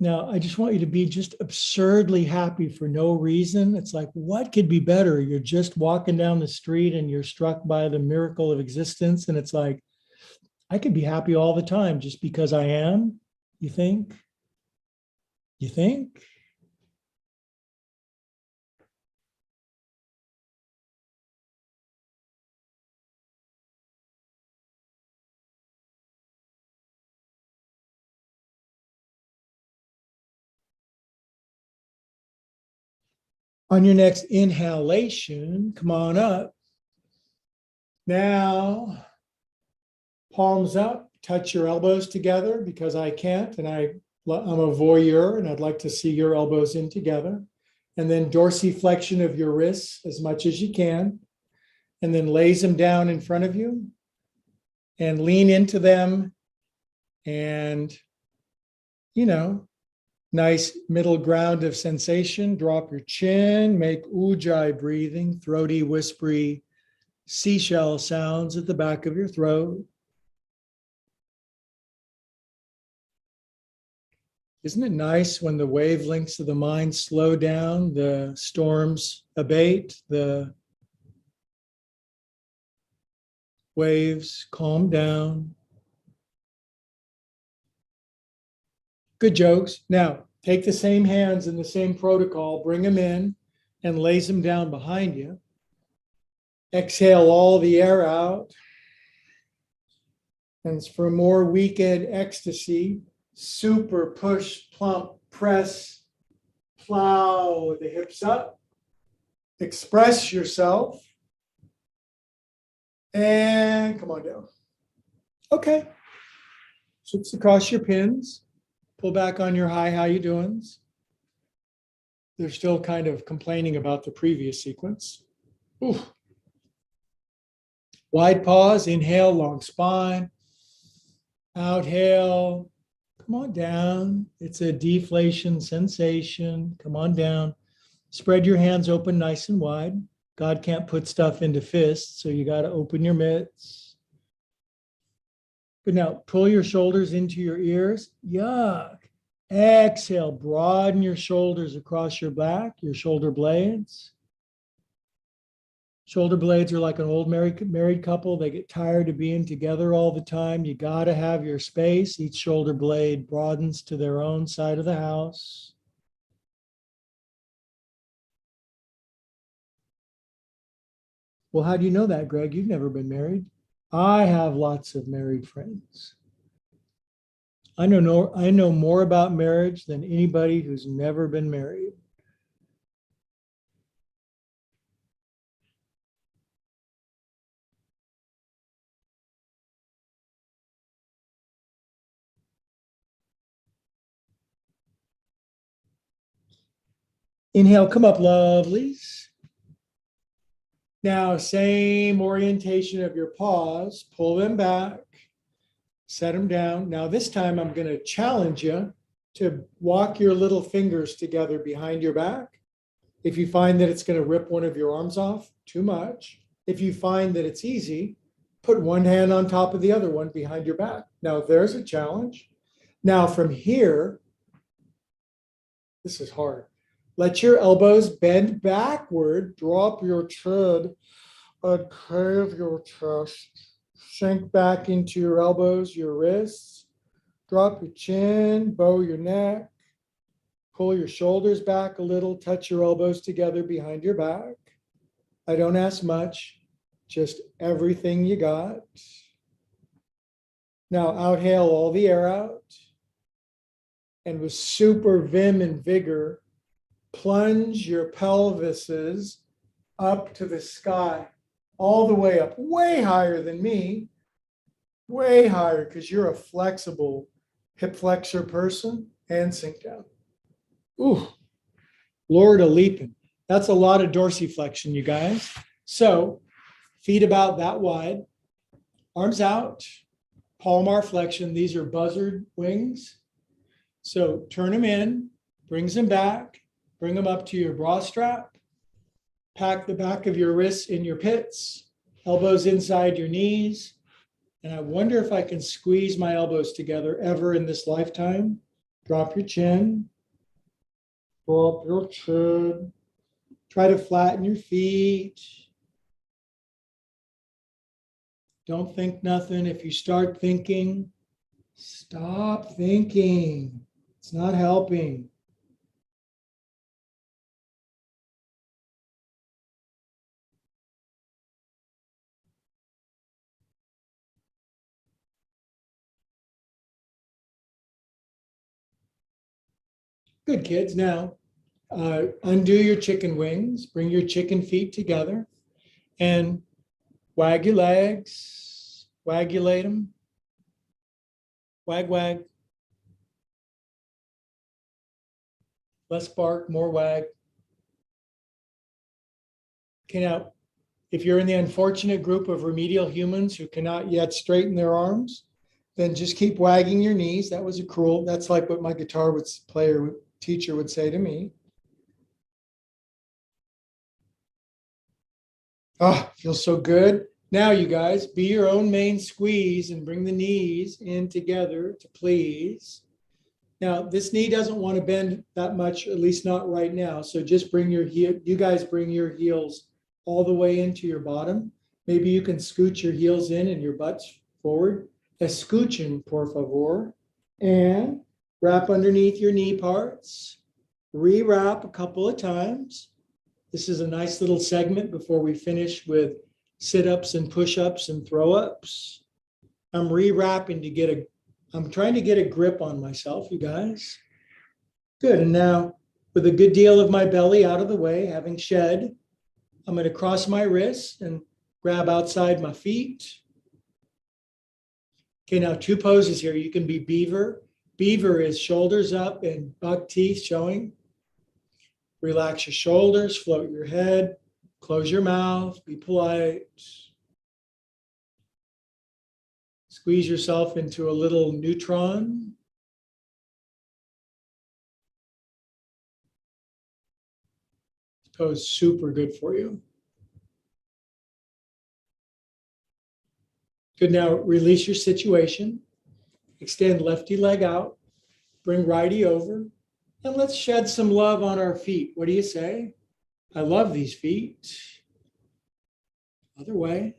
Now, I just want you to be just absurdly happy for no reason. It's like, what could be better? You're just walking down the street and you're struck by the miracle of existence. And it's like, I could be happy all the time just because I am. You think? You think? On your next inhalation, come on up. Now, palms up, touch your elbows together because I can't, and I'm a voyeur and I'd like to see your elbows in together. And then dorsiflexion of your wrists as much as you can. And then lays them down in front of you and lean into them. And, nice middle ground of sensation. Drop your chin, make ujjayi breathing, throaty, whispery seashell sounds at the back of your throat. Isn't it nice when the wavelengths of the mind slow down, the storms abate, the waves calm down? Good jokes. Now, take the same hands in the same protocol, bring them in and lays them down behind you. Exhale all the air out. And for more weekend ecstasy, super push, plump, press, plow the hips up. Express yourself. And come on down. Okay. Switch across your pins. Pull back on your high, how you doings? They're still kind of complaining about the previous sequence. Ooh. Wide pause, inhale, long spine. Outhale, come on down. It's a deflation sensation. Come on down. Spread your hands open nice and wide. God can't put stuff into fists, so you got to open your mitts. But now pull your shoulders into your ears. Yuck. Exhale, broaden your shoulders across your back, your shoulder blades. Shoulder blades are like an old married couple. They get tired of being together all the time. You got to have your space. Each shoulder blade broadens to their own side of the house. Well, how do you know that, Greg? You've never been married. I have lots of married friends. I know more about marriage than anybody who's never been married. Inhale, come up, lovelies. Now, same orientation of your paws. Pull them back. Set them down. Now, this time I'm going to challenge you to walk your little fingers together behind your back. If you find that it's going to rip one of your arms off, too much. If you find that it's easy, put one hand on top of the other one behind your back. Now, there's a challenge. Now from here, this is hard. Let your elbows bend backward, drop your chin, and curve your chest. Sink back into your elbows, your wrists. Drop your chin, bow your neck. Pull your shoulders back a little, touch your elbows together behind your back. I don't ask much, just everything you got. Now outhale all the air out. And with super vim and vigor, plunge your pelvises up to the sky, all the way up, way higher than me, way higher, because you're a flexible hip flexor person, and sink down. Ooh, Lord a leaping. That's a lot of dorsiflexion, you guys. So feet about that wide, arms out, palmar flexion. These are buzzard wings. So turn them in, brings them back, bring them up to your bra strap, pack the back of your wrists in your pits, elbows inside your knees. And I wonder if I can squeeze my elbows together ever in this lifetime. Drop your chin. Drop your chin. Try to flatten your feet. Don't think nothing. If you start thinking, stop thinking. It's not helping. Good, kids. Now, undo your chicken wings. Bring your chicken feet together and wag your legs. Wagulate them. Wag, wag. Less bark, more wag. Okay, now, if you're in the unfortunate group of remedial humans who cannot yet straighten their arms, then just keep wagging your knees. That was a cruel, that's like what my guitar player teacher would say to me. Oh, feels so good. Now, you guys, be your own main squeeze and bring the knees in together to please. Now, this knee doesn't want to bend that much, at least not right now. So just bring your heel, you guys bring your heels all the way into your bottom. Maybe you can scoot your heels in and your butts forward. Escuchen, por favor. And wrap underneath your knee parts. Re-wrap a couple of times. This is a nice little segment before we finish with sit-ups and push-ups and throw-ups. I'm re-wrapping to get I'm trying to get a grip on myself, you guys. Good, and now with a good deal of my belly out of the way, having shed, I'm going to cross my wrists and grab outside my feet. Okay, now 2 poses here. You can be beaver. Beaver is shoulders up and buck teeth showing. Relax your shoulders, float your head, close your mouth, be polite. Squeeze yourself into a little neutron. This pose is super good for you. Good, now release your situation. Extend lefty leg out, bring righty over, and let's shed some love on our feet. What do you say? I love these feet. Other way.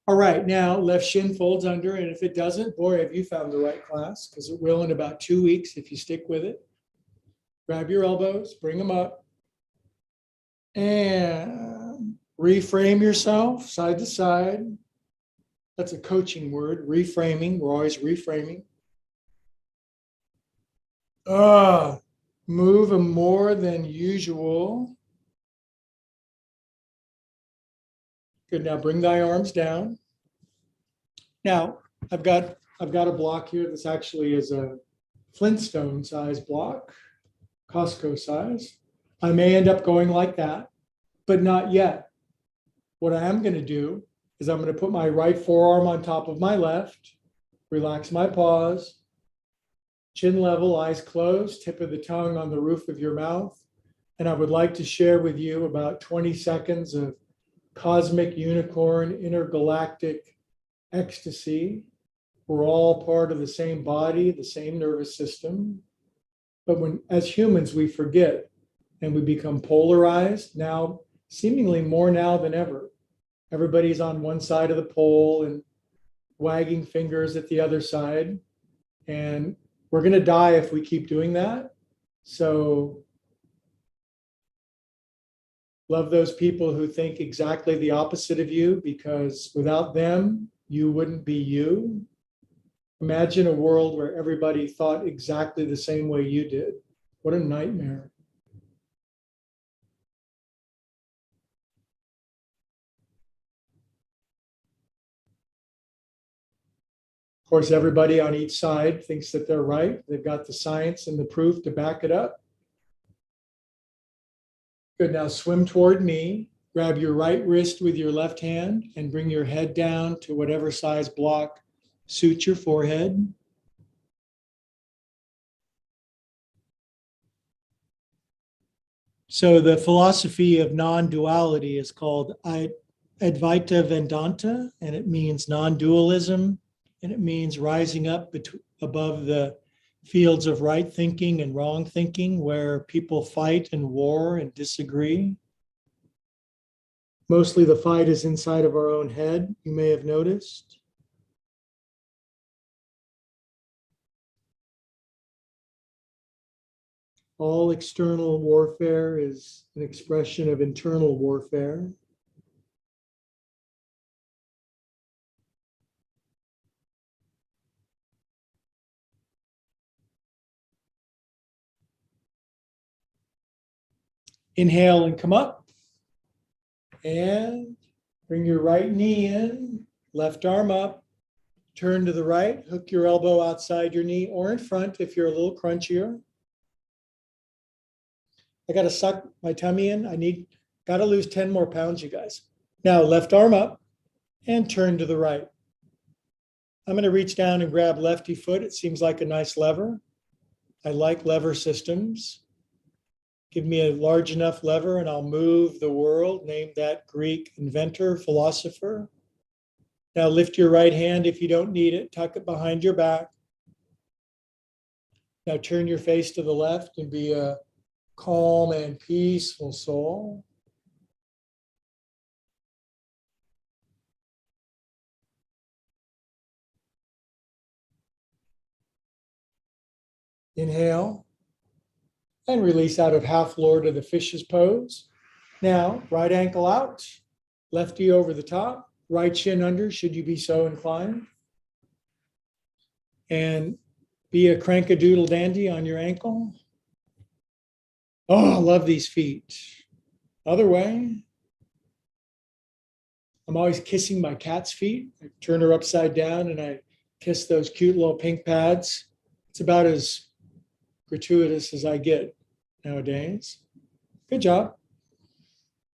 All right, now left shin folds under, and if it doesn't, boy, have you found the right class, because it will in about 2 weeks if you stick with it. Grab your elbows, bring them up, and reframe yourself side to side. That's a coaching word, reframing. We're always reframing. Move more than usual. Good, now bring thy arms down. Now, I've got a block here. This actually is a Flintstone size block, Costco size. I may end up going like that, but not yet. What I am going to do is I'm going to put my right forearm on top of my left, relax my paws, chin level, eyes closed, tip of the tongue on the roof of your mouth. And I would like to share with you about 20 seconds of cosmic unicorn, intergalactic ecstasy. We're all part of the same body, the same nervous system. But when, as humans, we forget and we become polarized now, seemingly more now than ever. Everybody's on one side of the pole and wagging fingers at the other side. And we're going to die if we keep doing that. So love those people who think exactly the opposite of you, because without them, you wouldn't be you. Imagine a world where everybody thought exactly the same way you did. What a nightmare. Of course, everybody on each side thinks that they're right. They've got the science and the proof to back it up. Good. Now swim toward me. Grab your right wrist with your left hand and bring your head down to whatever size block suits your forehead. So the philosophy of non-duality is called Advaita Vedanta, and it means non-dualism, and it means rising up above the fields of right thinking and wrong thinking, where people fight and war and disagree. Mostly the fight is inside of our own head, you may have noticed. All external warfare is an expression of internal warfare. Inhale and come up. And bring your right knee in, left arm up. Turn to the right, hook your elbow outside your knee or in front if you're a little crunchier. I got to suck my tummy in. Got to lose 10 more pounds, you guys. Now, left arm up and turn to the right. I'm going to reach down and grab lefty foot. It seems like a nice lever. I like lever systems. Give me a large enough lever and I'll move the world. Name that Greek inventor, philosopher. Now lift your right hand if you don't need it. Tuck it behind your back. Now turn your face to the left and be a calm and peaceful soul. Inhale and release out of half lord of the fish's pose. Now, right ankle out, lefty over the top, right shin under, should you be so inclined. And be a crank-a-doodle dandy on your ankle. Oh, I love these feet. Other way. I'm always kissing my cat's feet. I turn her upside down and I kiss those cute little pink pads. It's about as gratuitous as I get nowadays. Good job.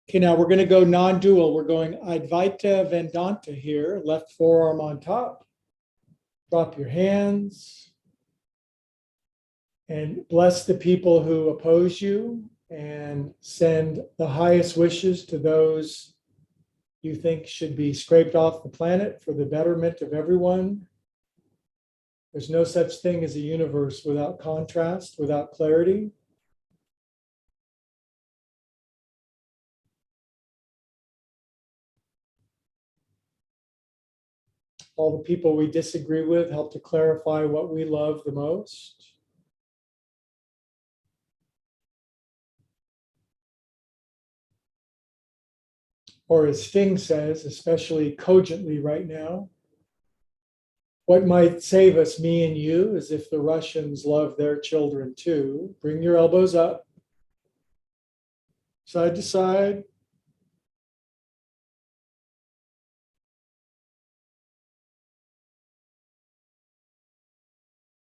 Okay, now we're going to go non-dual. We're going Advaita Vedanta here. Left forearm on top. Drop your hands. And bless the people who oppose you and send the highest wishes to those you think should be scraped off the planet for the betterment of everyone. There's no such thing as a universe without contrast, without clarity. All the people we disagree with help to clarify what we love the most. Or as Sting says, especially cogently right now, what might save us, me and you, is if the Russians love their children too. Bring your elbows up, side to side.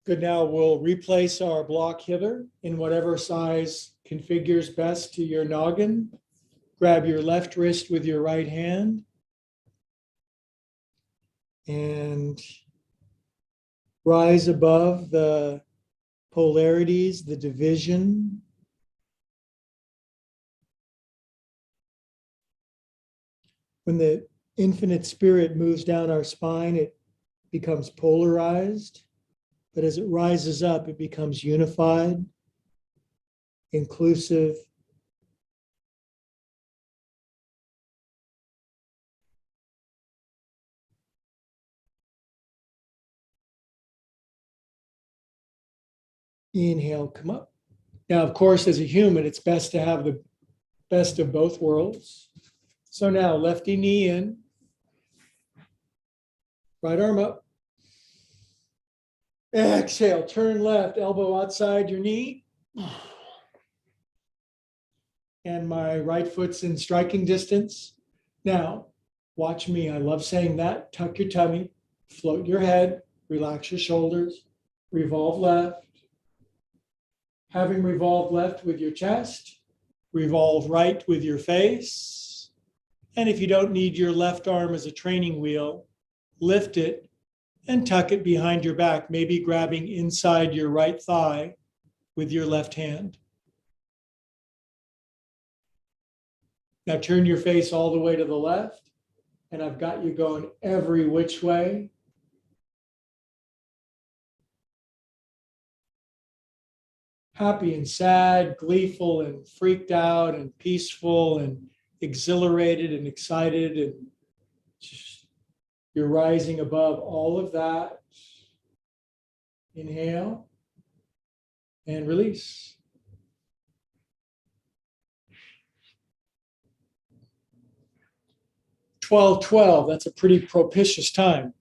Good, now we'll replace our block hither in whatever size configures best to your noggin. Grab your left wrist with your right hand and rise above the polarities, the division. When the infinite spirit moves down our spine, it becomes polarized. But as it rises up, it becomes unified, inclusive. Inhale, come up. Now, of course, as a human, it's best to have the best of both worlds. So now, lefty knee in, right arm up. Exhale, turn left, elbow outside your knee. And my right foot's in striking distance. Now, watch me. I love saying that. Tuck your tummy, float your head, relax your shoulders, revolve left. Having revolved left with your chest, revolve right with your face. And if you don't need your left arm as a training wheel, lift it and tuck it behind your back, maybe grabbing inside your right thigh with your left hand. Now turn your face all the way to the left, and I've got you going every which way. Happy and sad, gleeful and freaked out and peaceful and exhilarated and excited, and you're rising above all of that. Inhale and release. $12-12, that's a pretty propitious time.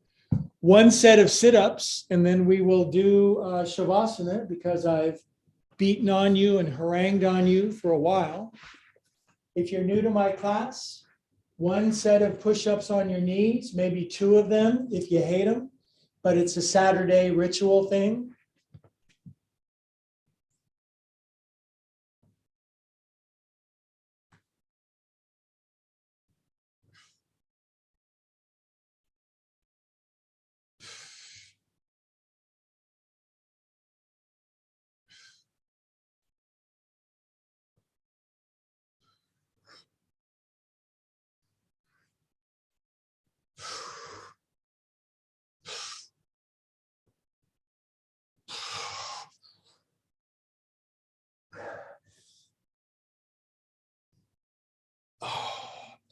One set of sit-ups, and then we will do Shavasana, because I've beaten on you and harangued on you for a while. If you're new to my class, one set of push-ups on your knees, maybe two of them if you hate them, but it's a Saturday ritual thing.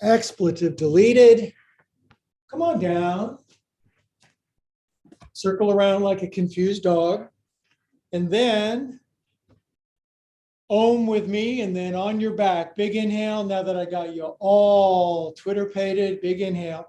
Expletive deleted. Come on down. Circle around like a confused dog. And then Om with me, and then on your back. Big inhale. Now that I got you all Twitter-pated, big inhale.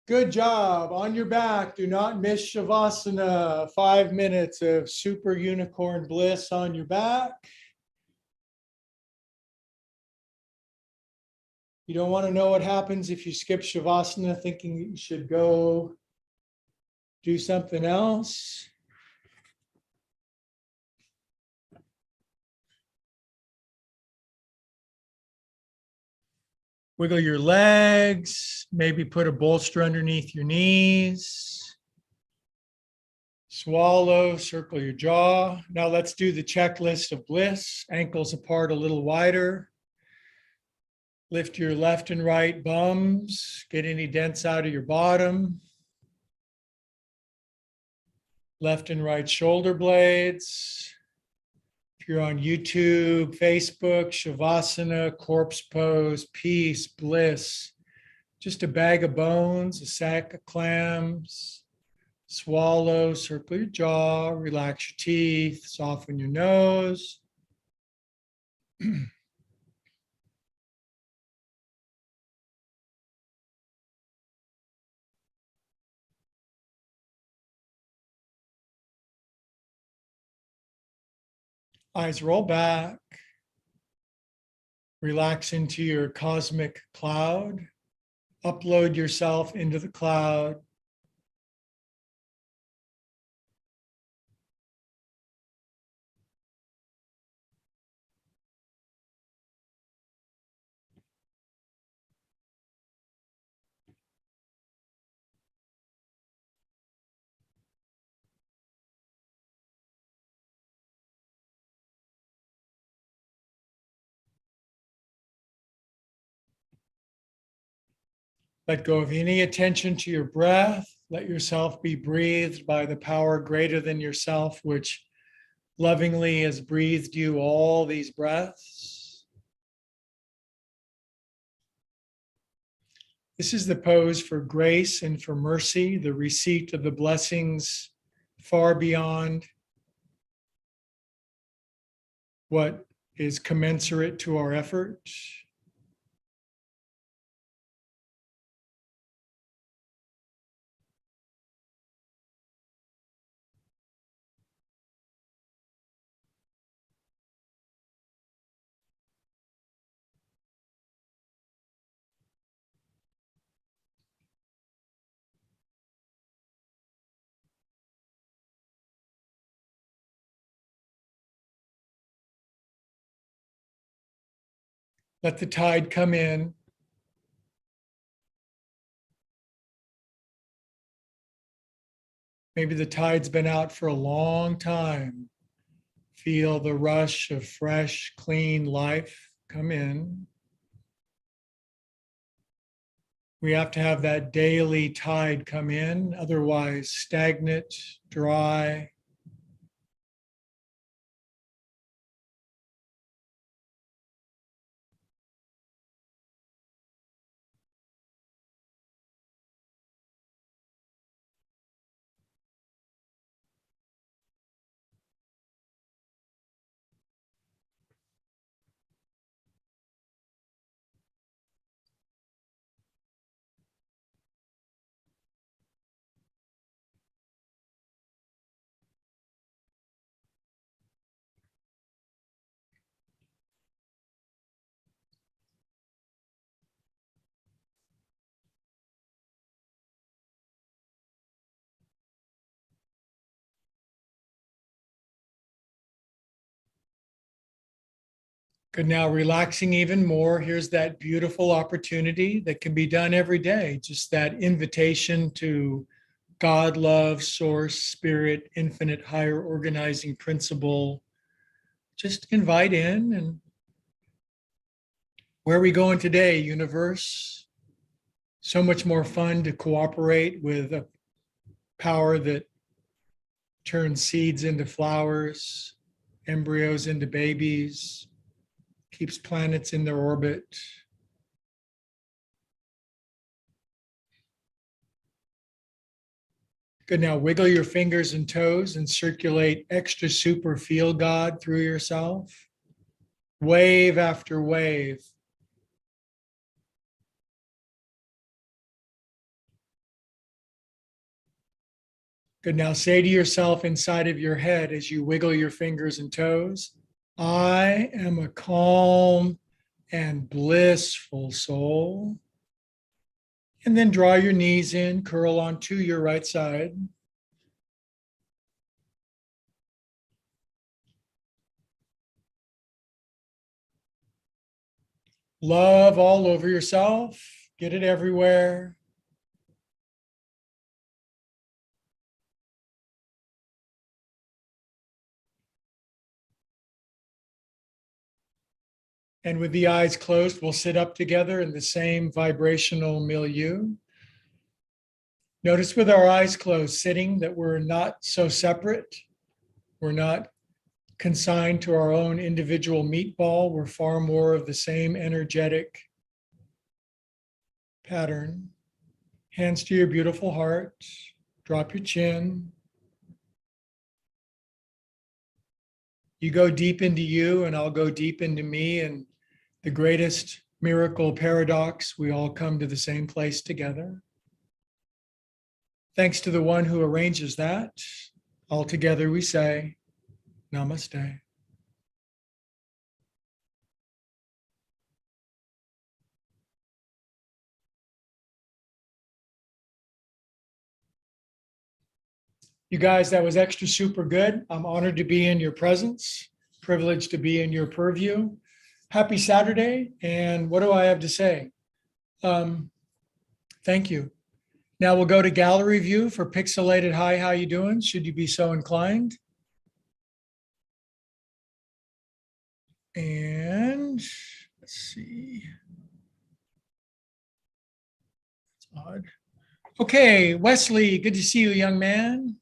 Good job. On your back. Do not miss Shavasana. 5 minutes of super unicorn bliss on your back. You don't want to know what happens if you skip Shavasana thinking you should go do something else. Wiggle your legs, maybe put a bolster underneath your knees. Swallow, circle your jaw. Now let's do the checklist of bliss. Ankles apart a little wider. Lift your left and right bums. Get any dents out of your bottom. Left and right shoulder blades. If you're on YouTube, Facebook, Shavasana, corpse pose, peace, bliss, just a bag of bones, a sack of clams. Swallow, circle your jaw, relax your teeth, soften your nose. Eyes roll back. Relax into your cosmic cloud. Upload yourself into the cloud. Let go of any attention to your breath. Let yourself be breathed by the power greater than yourself, which lovingly has breathed you all these breaths. This is the pose for grace and for mercy, the receipt of the blessings far beyond what is commensurate to our effort. Let the tide come in. Maybe the tide's been out for a long time. Feel the rush of fresh, clean life come in. We have to have that daily tide come in, otherwise stagnant, dry. Good. Now, relaxing even more, here's that beautiful opportunity that can be done every day. Just that invitation to God, love, source, spirit, infinite, higher organizing principle. Just invite in. And where are we going today, universe? So much more fun to cooperate with a power that turns seeds into flowers, embryos into babies, keeps planets in their orbit. Good. Now wiggle your fingers and toes and circulate extra super feel God through yourself. Wave after wave. Good. Now say to yourself inside of your head as you wiggle your fingers and toes, I am a calm and blissful soul. And then draw your knees in, curl onto your right side. Love all over yourself. Get it everywhere. And with the eyes closed, we'll sit up together in the same vibrational milieu. Notice with our eyes closed, sitting, that we're not so separate. We're not consigned to our own individual meatball. We're far more of the same energetic pattern. Hands to your beautiful heart. Drop your chin. You go deep into you, and I'll go deep into me. And the greatest miracle paradox, we all come to the same place together. Thanks to the one who arranges that, all together we say, Namaste. You guys, that was extra super good. I'm honored to be in your presence, privileged to be in your purview. Happy Saturday. And what do I have to say? Thank you. Now we'll go to gallery view for pixelated. Hi, how you doing? Should you be so inclined? And let's see. mod. Okay, Wesley, good to see you, young man.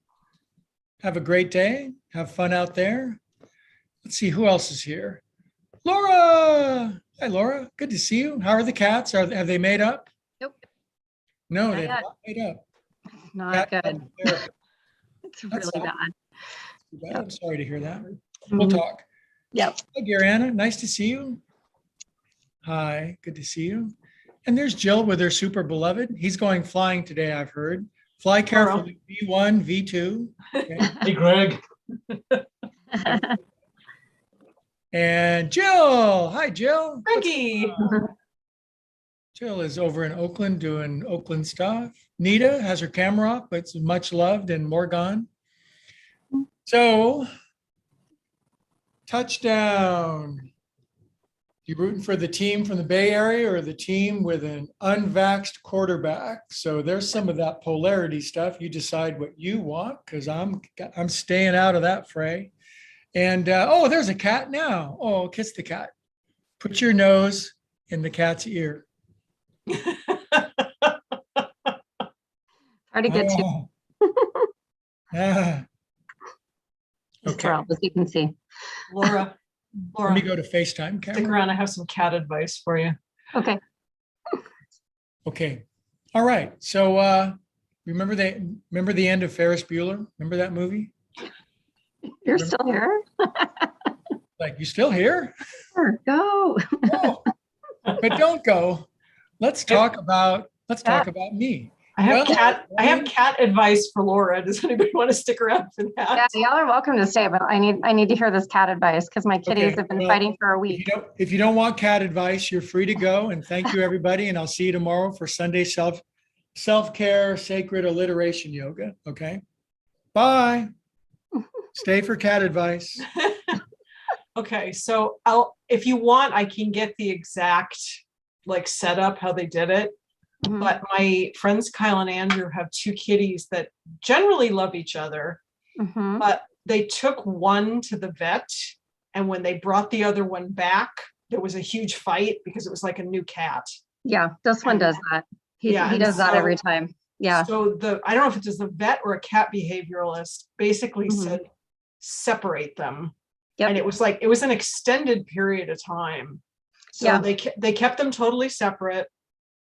Have a great day. Have fun out there. Let's see who else is here. Laura. Hi, Laura. Good to see you. How are the cats? Have they made up? Nope. No, Not they've yet. not made up. Not Cat good. therapy. It's That really sucks. bad. Too bad. Yep. I'm sorry to hear that. We'll Mhm. talk. Yep. Hi, Gariana. Nice to see you. Hi, good to see you. And there's Jill with her super beloved. He's going flying today, I've heard. Fly carefully. V1, V2. Okay. Hey, Greg. And Jill. Hi, Jill. Greggy. Jill is over in Oakland doing Oakland stuff. Nita has her camera off, but it's much loved and more gone. So, touchdown. You rooting for the team from the Bay Area or the team with an unvaxxed quarterback? So there's some of that polarity stuff. You decide what you want, because I'm staying out of that fray. And oh, there's a cat now. Oh, kiss the cat. Put your nose in the cat's ear. Hard to get to. Oh. Ah. He's Okay. thrilled, as you can see. Laura, Let me go to FaceTime stick camera. around. I have some cat advice for you. Okay. Okay. All right. So remember the end of Ferris Bueller? Remember that movie? You're still here? Like, you still here? Sure, go. Oh, but don't go. Let's talk about me. I have Well, cat advice for Laura. Does anybody want to stick around for that? Yeah, y'all are welcome to stay, but I need to hear this cat advice because my kitties Okay, have been well, fighting for a If you week. don't want cat advice, you're free to go. And thank you, everybody. And I'll see you tomorrow for Sunday self-care, sacred alliteration yoga. Okay. Bye. Stay for cat advice. Okay, so if you want, I can get the exact like setup how they did it. Mhm. But my friends Kyle and Andrew have two kitties that generally love each other, Mhm. but they took one to the vet, and when they brought the other one back, there was a huge fight because it was like a new cat. Yeah, this one does that. He and does that so- every time. Yeah. So I don't know if it was the vet or a cat behavioralist basically Mhm. said separate them. Yep. And it was an extended period of time. So Yeah. they kept them totally separate.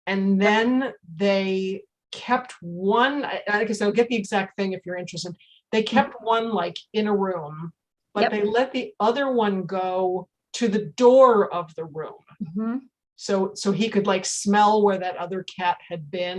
And then they kept one, I guess I'll get the exact thing if you're interested. They kept one like in a room, but Yep. they let the other one go to the door of the room. Mhm. So he could like smell where that other cat had been.